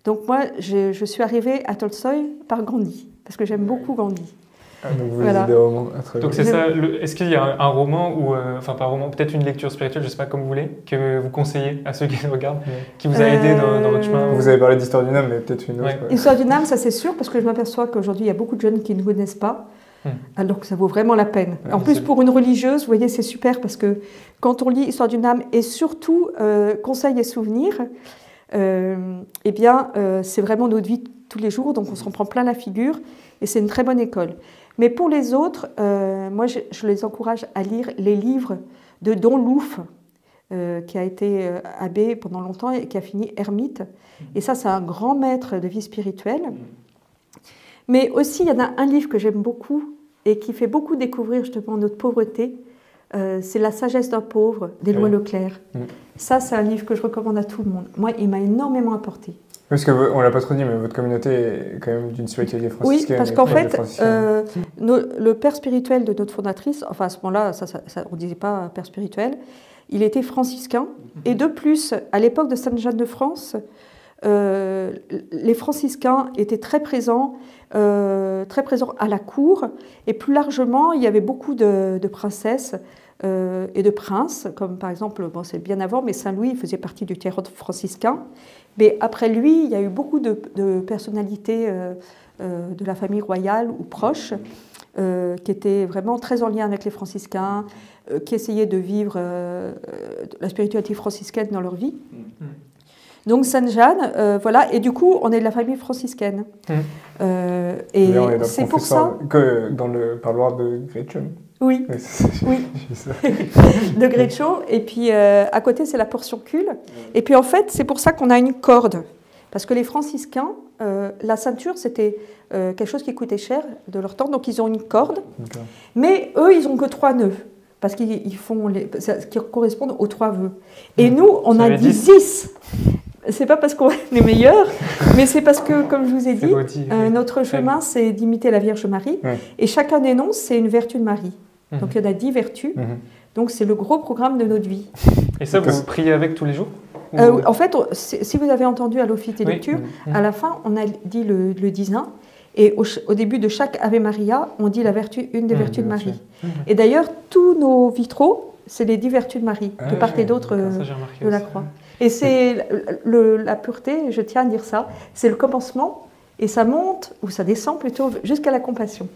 Donc moi, je suis arrivée à Tolstoï par Gandhi, parce que j'aime beaucoup Gandhi. Donc vous lisez des romans à travers. Donc c'est ça, est-ce qu'il y a un roman, ou enfin pas un roman, peut-être une lecture spirituelle, je ne sais pas, comme vous voulez, que vous conseillez à ceux qui le regardent, qui vous a aidé dans votre chemin? Vous avez parlé d'Histoire d'une âme, mais peut-être une autre. Histoire d'une âme, ça c'est sûr, parce que je m'aperçois qu'aujourd'hui, il y a beaucoup de jeunes qui ne connaissent pas. Alors que ça vaut vraiment la peine. En plus, pour une religieuse, vous voyez, c'est super parce que quand on lit Histoire d'une âme et surtout Conseils et souvenirs, eh bien, c'est vraiment notre vie de tous les jours, donc on s'en prend plein la figure et c'est une très bonne école. Mais pour les autres, moi, je les encourage à lire les livres de Don Louf. qui a été abbé pendant longtemps et qui a fini ermite. Et ça, c'est un grand maître de vie spirituelle. Mais aussi, il y en a un livre que j'aime beaucoup et qui fait beaucoup découvrir justement notre pauvreté. C'est La sagesse d'un pauvre d'Éloi Leclerc. Ça, c'est un livre que je recommande à tout le monde. Moi, il m'a énormément apporté. Parce qu'on ne l'a pas trop dit, mais votre communauté est quand même d'une spiritualité franciscaine. Oui, parce qu'en fait, le père spirituel de notre fondatrice, enfin à ce moment-là, on ne disait pas père spirituel, il était franciscain. Et de plus, à l'époque de Sainte Jeanne de France, les franciscains étaient très présents à la cour. Et plus largement, il y avait beaucoup de princesses et de princes, comme par exemple, bon, c'est bien avant, mais Saint-Louis faisait partie du terreau franciscain. Mais après lui, il y a eu beaucoup de personnalités de la famille royale ou proches qui étaient vraiment très en lien avec les franciscains, qui essayaient de vivre la spiritualité franciscaine dans leur vie. Donc Sainte-Jeanne, voilà, et du coup, on est de la famille franciscaine. Et c'est pour ça que dans le parloir de Gretchen. Oui, oui. De Gretchen. Et puis à côté, c'est la portion cul. Et puis en fait, c'est pour ça qu'on a une corde. Parce que les franciscains, la ceinture, c'était quelque chose qui coûtait cher de leur temps. Donc ils ont une corde. Okay. Mais eux, ils n'ont que 3 nœuds. Parce qu'ils font qui correspondent aux 3 vœux. Et nous, on a dit 10. C'est pas parce qu'on est les meilleurs, mais c'est parce que, comme je vous ai dit, notre chemin, c'est d'imiter la Vierge Marie. Et chacun des noms, c'est une vertu de Marie. Donc, il y en a 10 vertus. Donc, c'est le gros programme de notre vie. Et ça, vous priez avec tous les jours En fait, si vous avez entendu à l'office des lectures, à la fin, on a dit le dizain. Et au début de chaque Ave Maria, on dit une des vertus de Marie. Et d'ailleurs, tous nos vitraux, c'est les 10 vertus de Marie, de part et d'autre de la croix. Et c'est la pureté, je tiens à dire ça, c'est le commencement, et ça monte, ou ça descend plutôt, jusqu'à la compassion.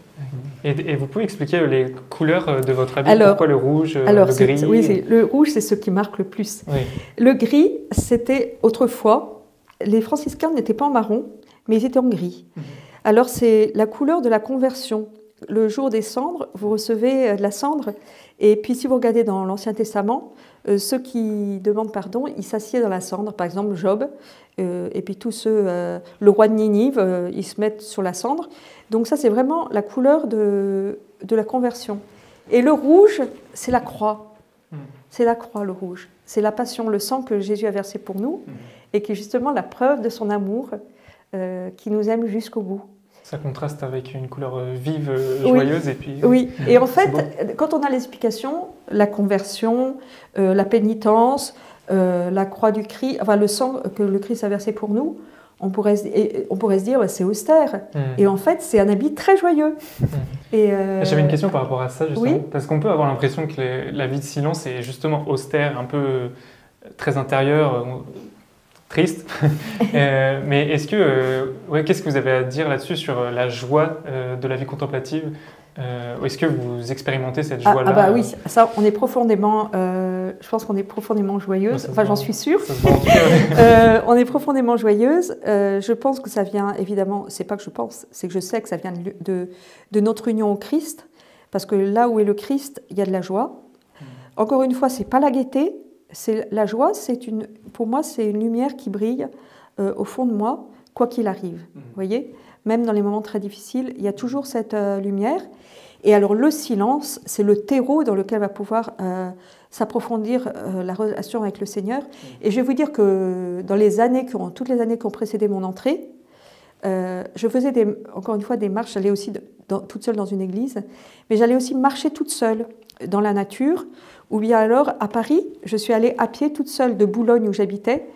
Et vous pouvez expliquer les couleurs de votre habit, pourquoi le rouge, le gris? Oui, le rouge, c'est ce qui marque le plus. Oui. Le gris, c'était autrefois, les franciscains n'étaient pas en marron, mais ils étaient en gris. Alors c'est la couleur de la conversion. Le jour des cendres, vous recevez de la cendre, et puis si vous regardez dans l'Ancien Testament, ceux qui demandent pardon, ils s'assiedent dans la cendre, par exemple Job, et puis tous ceux, le roi de Ninive, ils se mettent sur la cendre. Donc ça, c'est vraiment la couleur de la conversion. Et le rouge, c'est la croix. C'est la croix, le rouge. C'est la passion, le sang que Jésus a versé pour nous, et qui est justement la preuve de son amour, qui nous aime jusqu'au bout. Ça contraste avec une couleur vive, joyeuse. Oui. Et puis, oui, et en fait, quand on a l'explication, la conversion, la pénitence, la croix du Christ, enfin le sang que le Christ a versé pour nous, on pourrait se dire c'est austère. Et en fait, c'est un habit très joyeux. J'avais une question par rapport à ça, justement, parce qu'on peut avoir l'impression que la vie de silence est justement austère, un peu très intérieure, triste. Mais est-ce que, qu'est-ce que vous avez à dire là-dessus sur la joie de la vie contemplative? Est-ce que vous expérimentez cette joie-là? bah oui, ça, on est profondément, je pense qu'on est profondément joyeuse, enfin j'en suis sûre. On est profondément joyeuse. Je pense que ça vient, évidemment, c'est pas que je pense, c'est que je sais que ça vient de notre union au Christ, parce que là où est le Christ, il y a de la joie. Encore une fois, c'est pas la gaieté, la joie, pour moi, c'est une lumière qui brille au fond de moi, quoi qu'il arrive. Vous voyez, même dans les moments très difficiles, il y a toujours cette lumière. Et alors, le silence, c'est le terreau dans lequel va pouvoir s'approfondir la relation avec le Seigneur. Et je vais vous dire que dans toutes les années qui ont précédé mon entrée, je faisais encore une fois des marches. J'allais aussi toute seule dans une église, mais j'allais aussi marcher toute seule dans la nature. Ou bien alors, à Paris, je suis allée à pied toute seule de Boulogne où j'habitais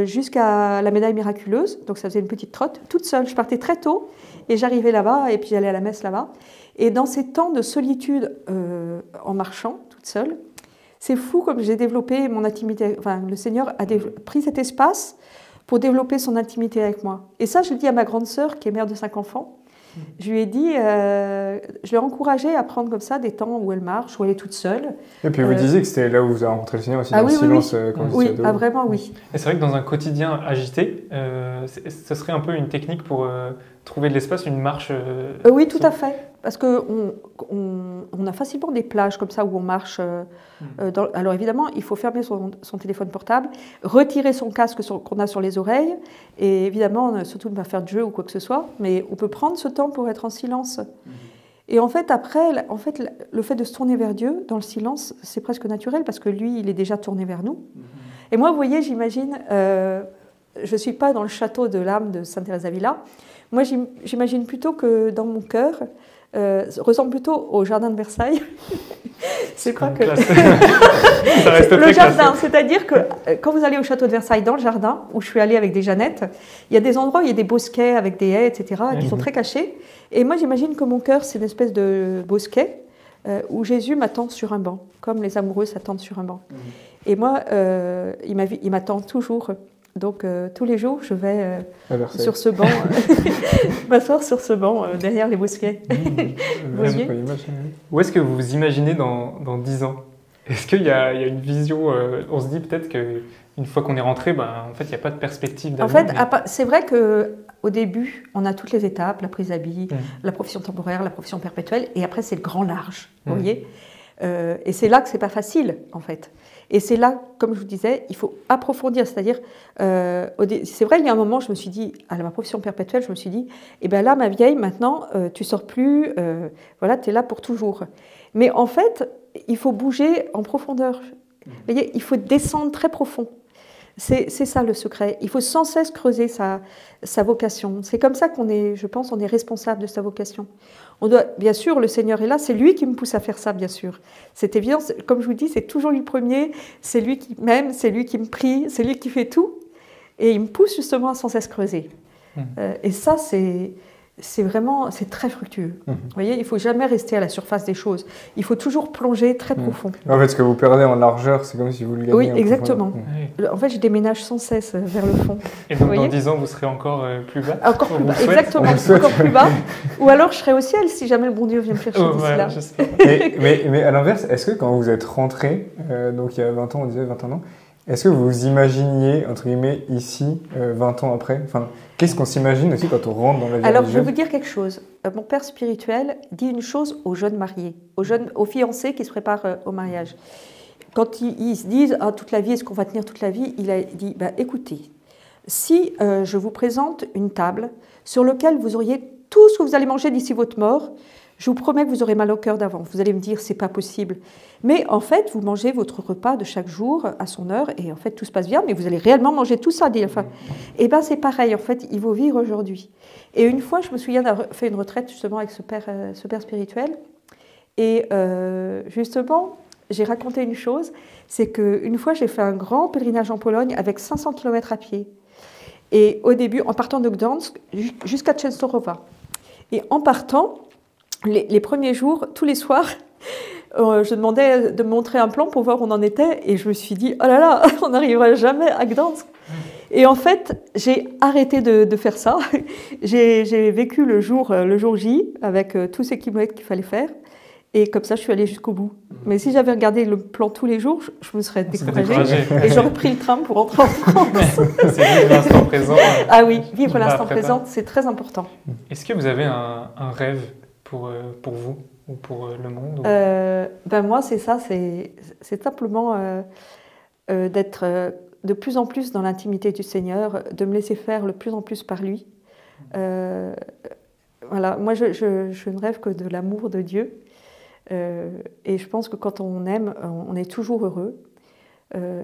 jusqu'à la Médaille Miraculeuse. Donc ça faisait une petite trotte, toute seule. Je partais très tôt et j'arrivais là-bas et puis j'allais à la messe là-bas. Et dans ces temps de solitude en marchant toute seule, c'est fou comme j'ai développé mon intimité. Enfin, le Seigneur a pris cet espace pour développer son intimité avec moi. Et ça, je le dis à ma grande sœur qui est mère de 5 enfants. Je lui ai dit, je l'ai encouragée à prendre comme ça des temps où elle marche, où elle est toute seule. Et puis vous disiez que c'était là où vous avez rencontré le Seigneur aussi, dans le silence. Quand vous étiez ado. Vraiment oui. Et c'est vrai que dans un quotidien agité, ce serait un peu une technique pour trouver de l'espace, une marche. Oui, tout à fait. parce qu'on a facilement des plages comme ça où on marche. Alors évidemment, il faut fermer son téléphone portable, retirer son casque qu'on a sur les oreilles, et évidemment, surtout ne pas faire de jeu ou quoi que ce soit, mais on peut prendre ce temps pour être en silence. Et en fait, après, le fait de se tourner vers Dieu dans le silence, c'est presque naturel, parce que lui, il est déjà tourné vers nous. Et moi, vous voyez, j'imagine, je ne suis pas dans le château de l'âme de Sainte Thérèse d'Avila. Moi, j'imagine plutôt que dans mon cœur, ressemble plutôt au jardin de Versailles. C'est pas que ça reste le jardin, c'est-à-dire que quand vous allez au château de Versailles, dans le jardin où je suis allée avec des Jeannettes, il y a des endroits où il y a des bosquets avec des haies, etc., qui sont très cachés. Et moi, j'imagine que mon cœur, c'est une espèce de bosquet où Jésus m'attend sur un banc, comme les amoureux s'attendent sur un banc. Et moi, il m'attend toujours. Donc tous les jours, je vais sur ce banc, m'asseoir sur ce banc derrière les bosquets. Vous voyez ? Où est-ce que vous vous imaginez dans 10 ans ? Est-ce qu'il y a une vision on se dit peut-être qu'une fois qu'on est rentré, en fait, il n'y a pas de perspective d'avenir. En fait, c'est vrai qu'au début, on a toutes les étapes, la prise d'habit, la profession temporaire, la profession perpétuelle, et après, c'est le grand large, vous voyez ? Et c'est là que c'est pas facile, en fait. Et c'est là, comme je vous disais, il faut approfondir. C'est-à-dire, c'est vrai, il y a un moment, je me suis dit, à ma profession perpétuelle, je me suis dit, eh bien là, ma vieille, maintenant, tu sors plus, voilà, tu es là pour toujours. Mais en fait, il faut bouger en profondeur. Vous voyez, il faut descendre très profond. C'est ça le secret. Il faut sans cesse creuser sa vocation. C'est comme ça qu'on est, je pense, on est responsable de sa vocation. On doit, bien sûr, le Seigneur est là, c'est lui qui me pousse à faire ça, bien sûr. C'est évident, comme je vous dis, c'est toujours lui le premier, c'est lui qui m'aime, c'est lui qui me prie, c'est lui qui fait tout. Et il me pousse justement à sans cesse creuser. Et ça, c'est très fructueux. Vous voyez, il ne faut jamais rester à la surface des choses. Il faut toujours plonger très profond. En fait, ce que vous perdez en largeur, c'est comme si vous le gagnez. Oui, exactement. En fait, je déménage sans cesse vers le fond. Et donc, dans 10 ans, vous serez encore plus bas ? Encore plus bas, exactement, encore plus bas. Ou alors, je serai au ciel si jamais le bon Dieu vient me chercher d'ici là. Mais à l'inverse, est-ce que quand vous êtes rentré, donc il y a 20 ans, on disait 21 ans, est-ce que vous vous imaginiez, entre guillemets, ici, 20 ans après ? Enfin, qu'est-ce qu'on s'imagine aussi quand on rentre dans la vie Alors, religieuse ? je vais vous dire quelque chose. Mon père spirituel dit une chose aux jeunes mariés, aux fiancés qui se préparent au mariage. Quand ils se disent « toute la vie, est-ce qu'on va tenir toute la vie ?» Il a dit « Écoutez, si je vous présente une table sur laquelle vous auriez tout ce que vous allez manger d'ici votre mort, je vous promets que vous aurez mal au cœur d'avant. Vous allez me dire, c'est pas possible. Mais en fait, vous mangez votre repas de chaque jour à son heure et en fait, tout se passe bien, mais vous allez réellement manger tout ça. Enfin, et bien, c'est pareil. En fait, il faut vivre aujourd'hui. Et une fois, je me souviens d'avoir fait une retraite justement avec ce père spirituel. Et justement, j'ai raconté une chose, c'est qu'une fois, j'ai fait un grand pèlerinage en Pologne avec 500 km à pied. Et au début, en partant de Gdansk jusqu'à Częstochowa. Et en partant, les premiers jours, tous les soirs, je demandais de me montrer un plan pour voir où on en était. Et je me suis dit, oh là là, on n'arrivera jamais à Gdansk. Et en fait, j'ai arrêté de faire ça. J'ai vécu le jour J avec tous ces kilomètres qu'il fallait faire. Et comme ça, je suis allée jusqu'au bout. Mais si j'avais regardé le plan tous les jours, je me serais découragée. Et j'aurais pris le train pour rentrer en France. C'est vivre l'instant présent. Ah oui, vivre l'instant présent, c'est très important. Est-ce que vous avez un rêve pour vous ou pour le monde Moi, c'est ça. C'est simplement d'être de plus en plus dans l'intimité du Seigneur, de me laisser faire de plus en plus par lui. Voilà, moi, je ne rêve que de l'amour de Dieu. Et je pense que quand on aime, on est toujours heureux.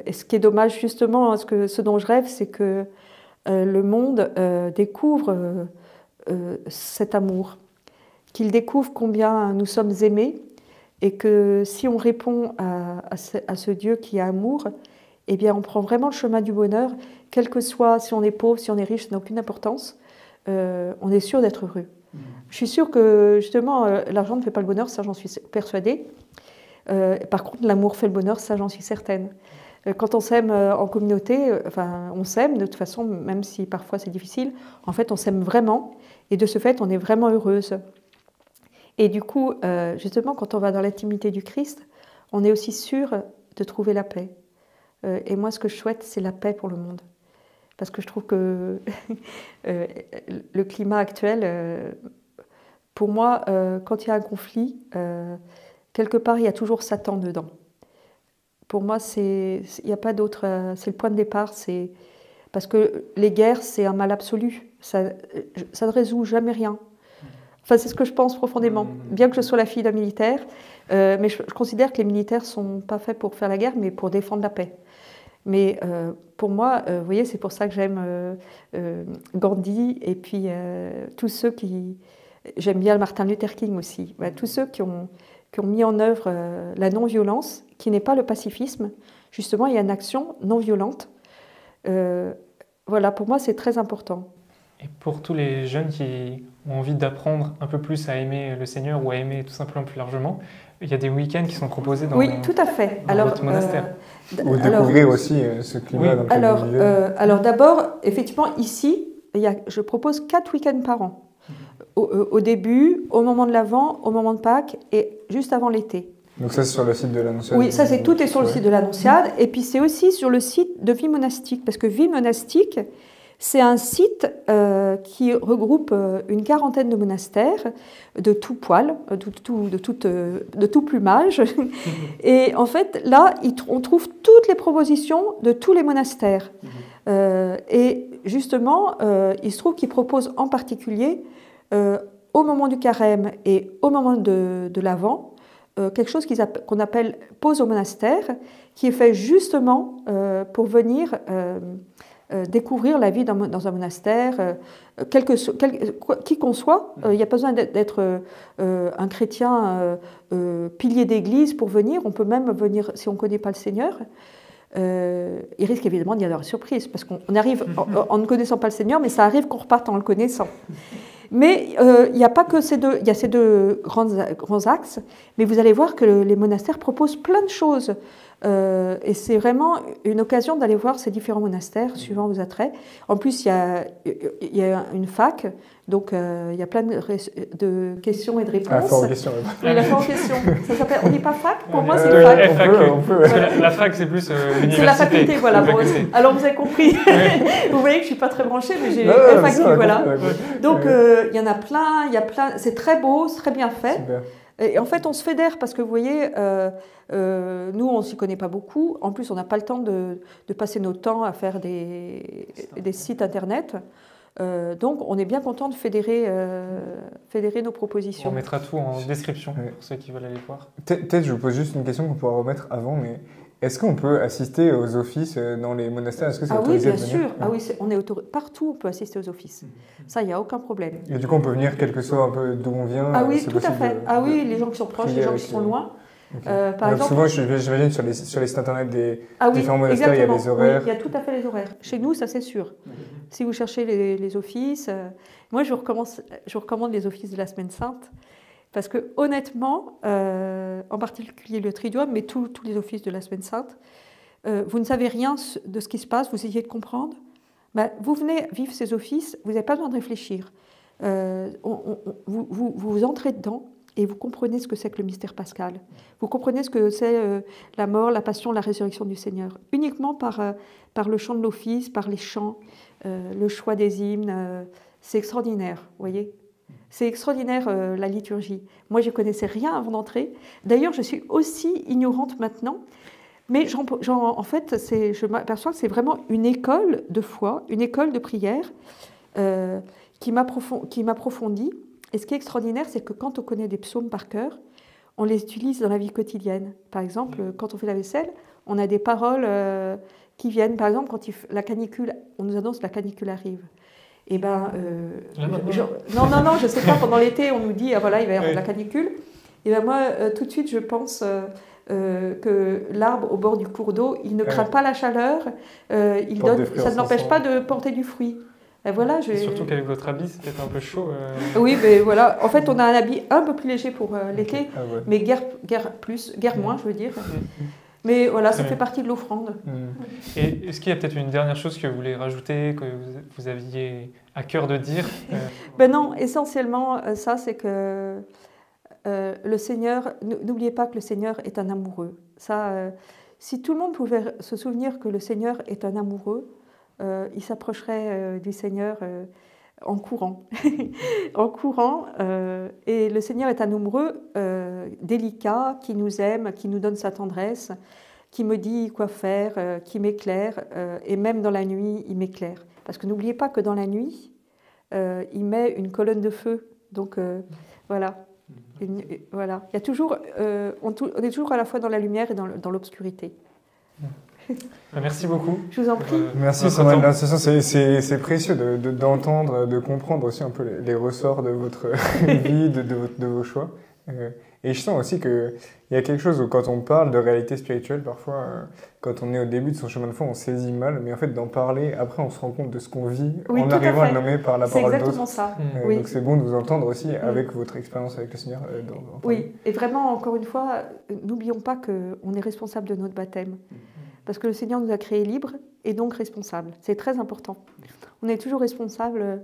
Et ce qui est dommage, justement, ce dont je rêve, c'est que le monde découvre cet amour, qu'il découvre combien nous sommes aimés, et que si on répond à ce Dieu qui est amour, eh bien, on prend vraiment le chemin du bonheur, quel que soit, si on est pauvre, si on est riche, ça n'a aucune importance, on est sûr d'être heureux. Je suis sûre que, justement, l'argent ne fait pas le bonheur, ça j'en suis persuadée. Par contre, l'amour fait le bonheur, ça j'en suis certaine. Quand on s'aime en communauté, on s'aime de toute façon, même si parfois c'est difficile, en fait on s'aime vraiment, et de ce fait on est vraiment heureuse. Et du coup, justement, quand on va dans l'intimité du Christ, on est aussi sûr de trouver la paix. Et moi, ce que je souhaite, c'est la paix pour le monde. Parce que je trouve que le climat actuel pour moi, quand il y a un conflit, quelque part, il y a toujours Satan dedans. Pour moi, il n'y a pas d'autre. C'est le point de départ. Parce que les guerres, c'est un mal absolu. Ça ne résout jamais rien. Enfin, c'est ce que je pense profondément. Bien que je sois la fille d'un militaire, mais je considère que les militaires ne sont pas faits pour faire la guerre, mais pour défendre la paix. Mais pour moi, vous voyez, c'est pour ça que j'aime Gandhi et puis tous ceux qui... J'aime bien Martin Luther King aussi. Tous ceux qui ont mis en œuvre la non-violence, qui n'est pas le pacifisme. Justement, il y a une action non-violente. Voilà, pour moi, c'est très important. Et pour tous les jeunes qui ont envie d'apprendre un peu plus à aimer le Seigneur ou à aimer tout simplement plus largement, il y a des week-ends qui sont proposés dans, oui, tout à fait. Dans votre monastère. Ou découvrir aussi ce climat dans lequel vous vivez. Alors d'abord, effectivement, ici, je propose 4 week-ends par an. Au début, au moment de l'Avent, au moment de Pâques et juste avant l'été. Donc ça, c'est sur le site de l'Annonciade? Oui, ça, tout est sur le site de l'Annonciade. Et puis, c'est aussi sur le site de Vie Monastique. Parce que Vie Monastique, c'est un site qui regroupe une quarantaine de monastères de tout poil, de tout plumage. Et en fait, là, on trouve toutes les propositions de tous les monastères. Et justement, il se trouve qu'ils proposent en particulier, au moment du carême et au moment de l'Avent, quelque chose qu'on appelle pause au monastère, qui est fait justement pour venir découvrir la vie dans un monastère, qui qu'on soit. Il n'y a pas besoin d'être un chrétien pilier d'église pour venir. On peut même venir si on ne connaît pas le Seigneur. Il risque évidemment d'y avoir une surprise, parce qu'on arrive en ne connaissant pas le Seigneur, mais ça arrive qu'on reparte en le connaissant. Mais il n'y a pas que ces deux, il y a ces deux grands axes, mais vous allez voir que les monastères proposent plein de choses. Et c'est vraiment une occasion d'aller voir ces différents monastères suivant vos attraits. En plus, il y a une fac, donc il y a plein de questions et de réponses. La fac en question. Oui, la fac en question. Ça s'appelle, on dit pas fac? Pour moi, c'est fac. fac. On peut. La fac, c'est plus l'université. C'est la faculté, voilà. Bon, alors, vous avez compris. Vous voyez que je ne suis pas très branchée, mais j'ai une faculté, voilà. Donc, il y en a plein, c'est très beau, c'est très bien fait. Super. Et en fait, on se fédère parce que vous voyez, nous, on ne s'y connaît pas beaucoup. En plus, on n'a pas le temps de passer notre temps à faire des sites internet. Donc, on est bien content de fédérer nos propositions. On mettra tout en description pour ceux qui veulent aller voir. Peut-être, je vous pose juste une question qu'on pourra remettre avant, mais est-ce qu'on peut assister aux offices dans les monastères? Est-ce que c'est autorisé? Oui, bien sûr. Ah oui, on est partout, on peut assister aux offices. Ça, il n'y a aucun problème. Et du coup, on peut venir quel que soit un peu d'où on vient? Ah oui, tout à fait. Ah oui, les gens qui sont proches, les gens qui sont loin. Okay. Par exemple, souvent, j'imagine sur les sites internet des différents monastères, exactement. Il y a des horaires. Oui, il y a tout à fait les horaires. Chez nous, ça c'est sûr. Si vous cherchez les offices, moi je vous recommande les offices de la Semaine Sainte, parce que honnêtement, en particulier le Triduum, mais tous les offices de la Semaine Sainte, vous ne savez rien de ce qui se passe, vous essayez de comprendre. Vous venez vivre ces offices, vous n'avez pas besoin de réfléchir. Vous entrez dedans. Et vous comprenez ce que c'est que le mystère pascal. Vous comprenez ce que c'est la mort, la passion, la résurrection du Seigneur. Uniquement par le chant de l'office, par les chants, le choix des hymnes. C'est extraordinaire, vous voyez. C'est extraordinaire la liturgie. Moi, je ne connaissais rien avant d'entrer. D'ailleurs, je suis aussi ignorante maintenant. Mais en fait, je m'aperçois que c'est vraiment une école de foi, une école de prière qui m'approfondit. Et ce qui est extraordinaire, c'est que quand on connaît des psaumes par cœur, on les utilise dans la vie quotidienne. Par exemple, quand on fait la vaisselle, on a des paroles qui viennent. Par exemple, quand la canicule, on nous annonce que la canicule arrive. Et non, je ne sais pas, pendant l'été, on nous dit, ah voilà, il va y avoir de la canicule. Et bien moi, tout de suite, je pense que l'arbre au bord du cours d'eau, il ne craint pas la chaleur, ça ne l'empêche pas de porter du fruit. Et voilà, surtout qu'avec votre habit, c'est peut-être un peu chaud. Oui, mais voilà. En fait, on a un habit un peu plus léger pour l'été, mais guère moins, je veux dire. Mais voilà, ça fait partie de l'offrande. Et est-ce qu'il y a peut-être une dernière chose que vous voulez rajouter, que vous aviez à cœur de dire? Non, essentiellement, ça, c'est que le Seigneur, n'oubliez pas que le Seigneur est un amoureux. Ça, si tout le monde pouvait se souvenir que le Seigneur est un amoureux, il s'approcherait du Seigneur en courant. En courant. Et le Seigneur est un amoureux délicat, qui nous aime, qui nous donne sa tendresse, qui me dit quoi faire, qui m'éclaire. Et même dans la nuit, il m'éclaire. Parce que n'oubliez pas que dans la nuit, il met une colonne de feu. Donc voilà. Voilà. Il y a toujours, on est toujours à la fois dans la lumière et dans l'obscurité. Merci beaucoup. Je vous en prie. Merci Sandrine. C'est précieux d'entendre, de comprendre aussi un peu les ressorts de votre vie, de vos choix. Et je sens aussi qu'il y a quelque chose où quand on parle de réalité spirituelle, parfois, quand on est au début de son chemin de foi, on saisit mal, mais en fait d'en parler, après on se rend compte de ce qu'on vit en arrivant à le nommer par la parole d'autres. C'est exactement ça. Oui. Donc c'est bon de vous entendre aussi avec votre expérience avec le Seigneur. Oui, et vraiment, encore une fois, n'oublions pas qu'on est responsable de notre baptême. Parce que le Seigneur nous a créés libres et donc responsables. C'est très important. On est toujours responsable,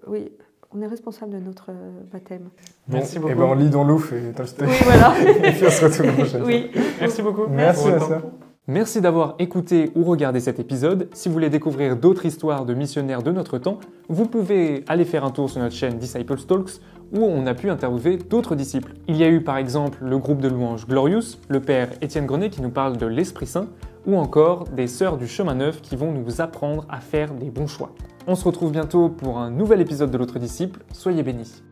oui, on est responsable de notre baptême. Merci beaucoup. Et on lit dans l'ouf et Tolstoï. Oui, voilà. Et puis on se retrouve la prochaine fois. Oui. Merci beaucoup. Merci à ça. Merci d'avoir écouté ou regardé cet épisode. Si vous voulez découvrir d'autres histoires de missionnaires de notre temps, vous pouvez aller faire un tour sur notre chaîne Disciple Talks où on a pu interviewer d'autres disciples. Il y a eu par exemple le groupe de louanges Glorious, le père Étienne Grenet qui nous parle de l'Esprit Saint, ou encore des sœurs du Chemin Neuf qui vont nous apprendre à faire des bons choix. On se retrouve bientôt pour un nouvel épisode de l'autre disciple. Soyez bénis.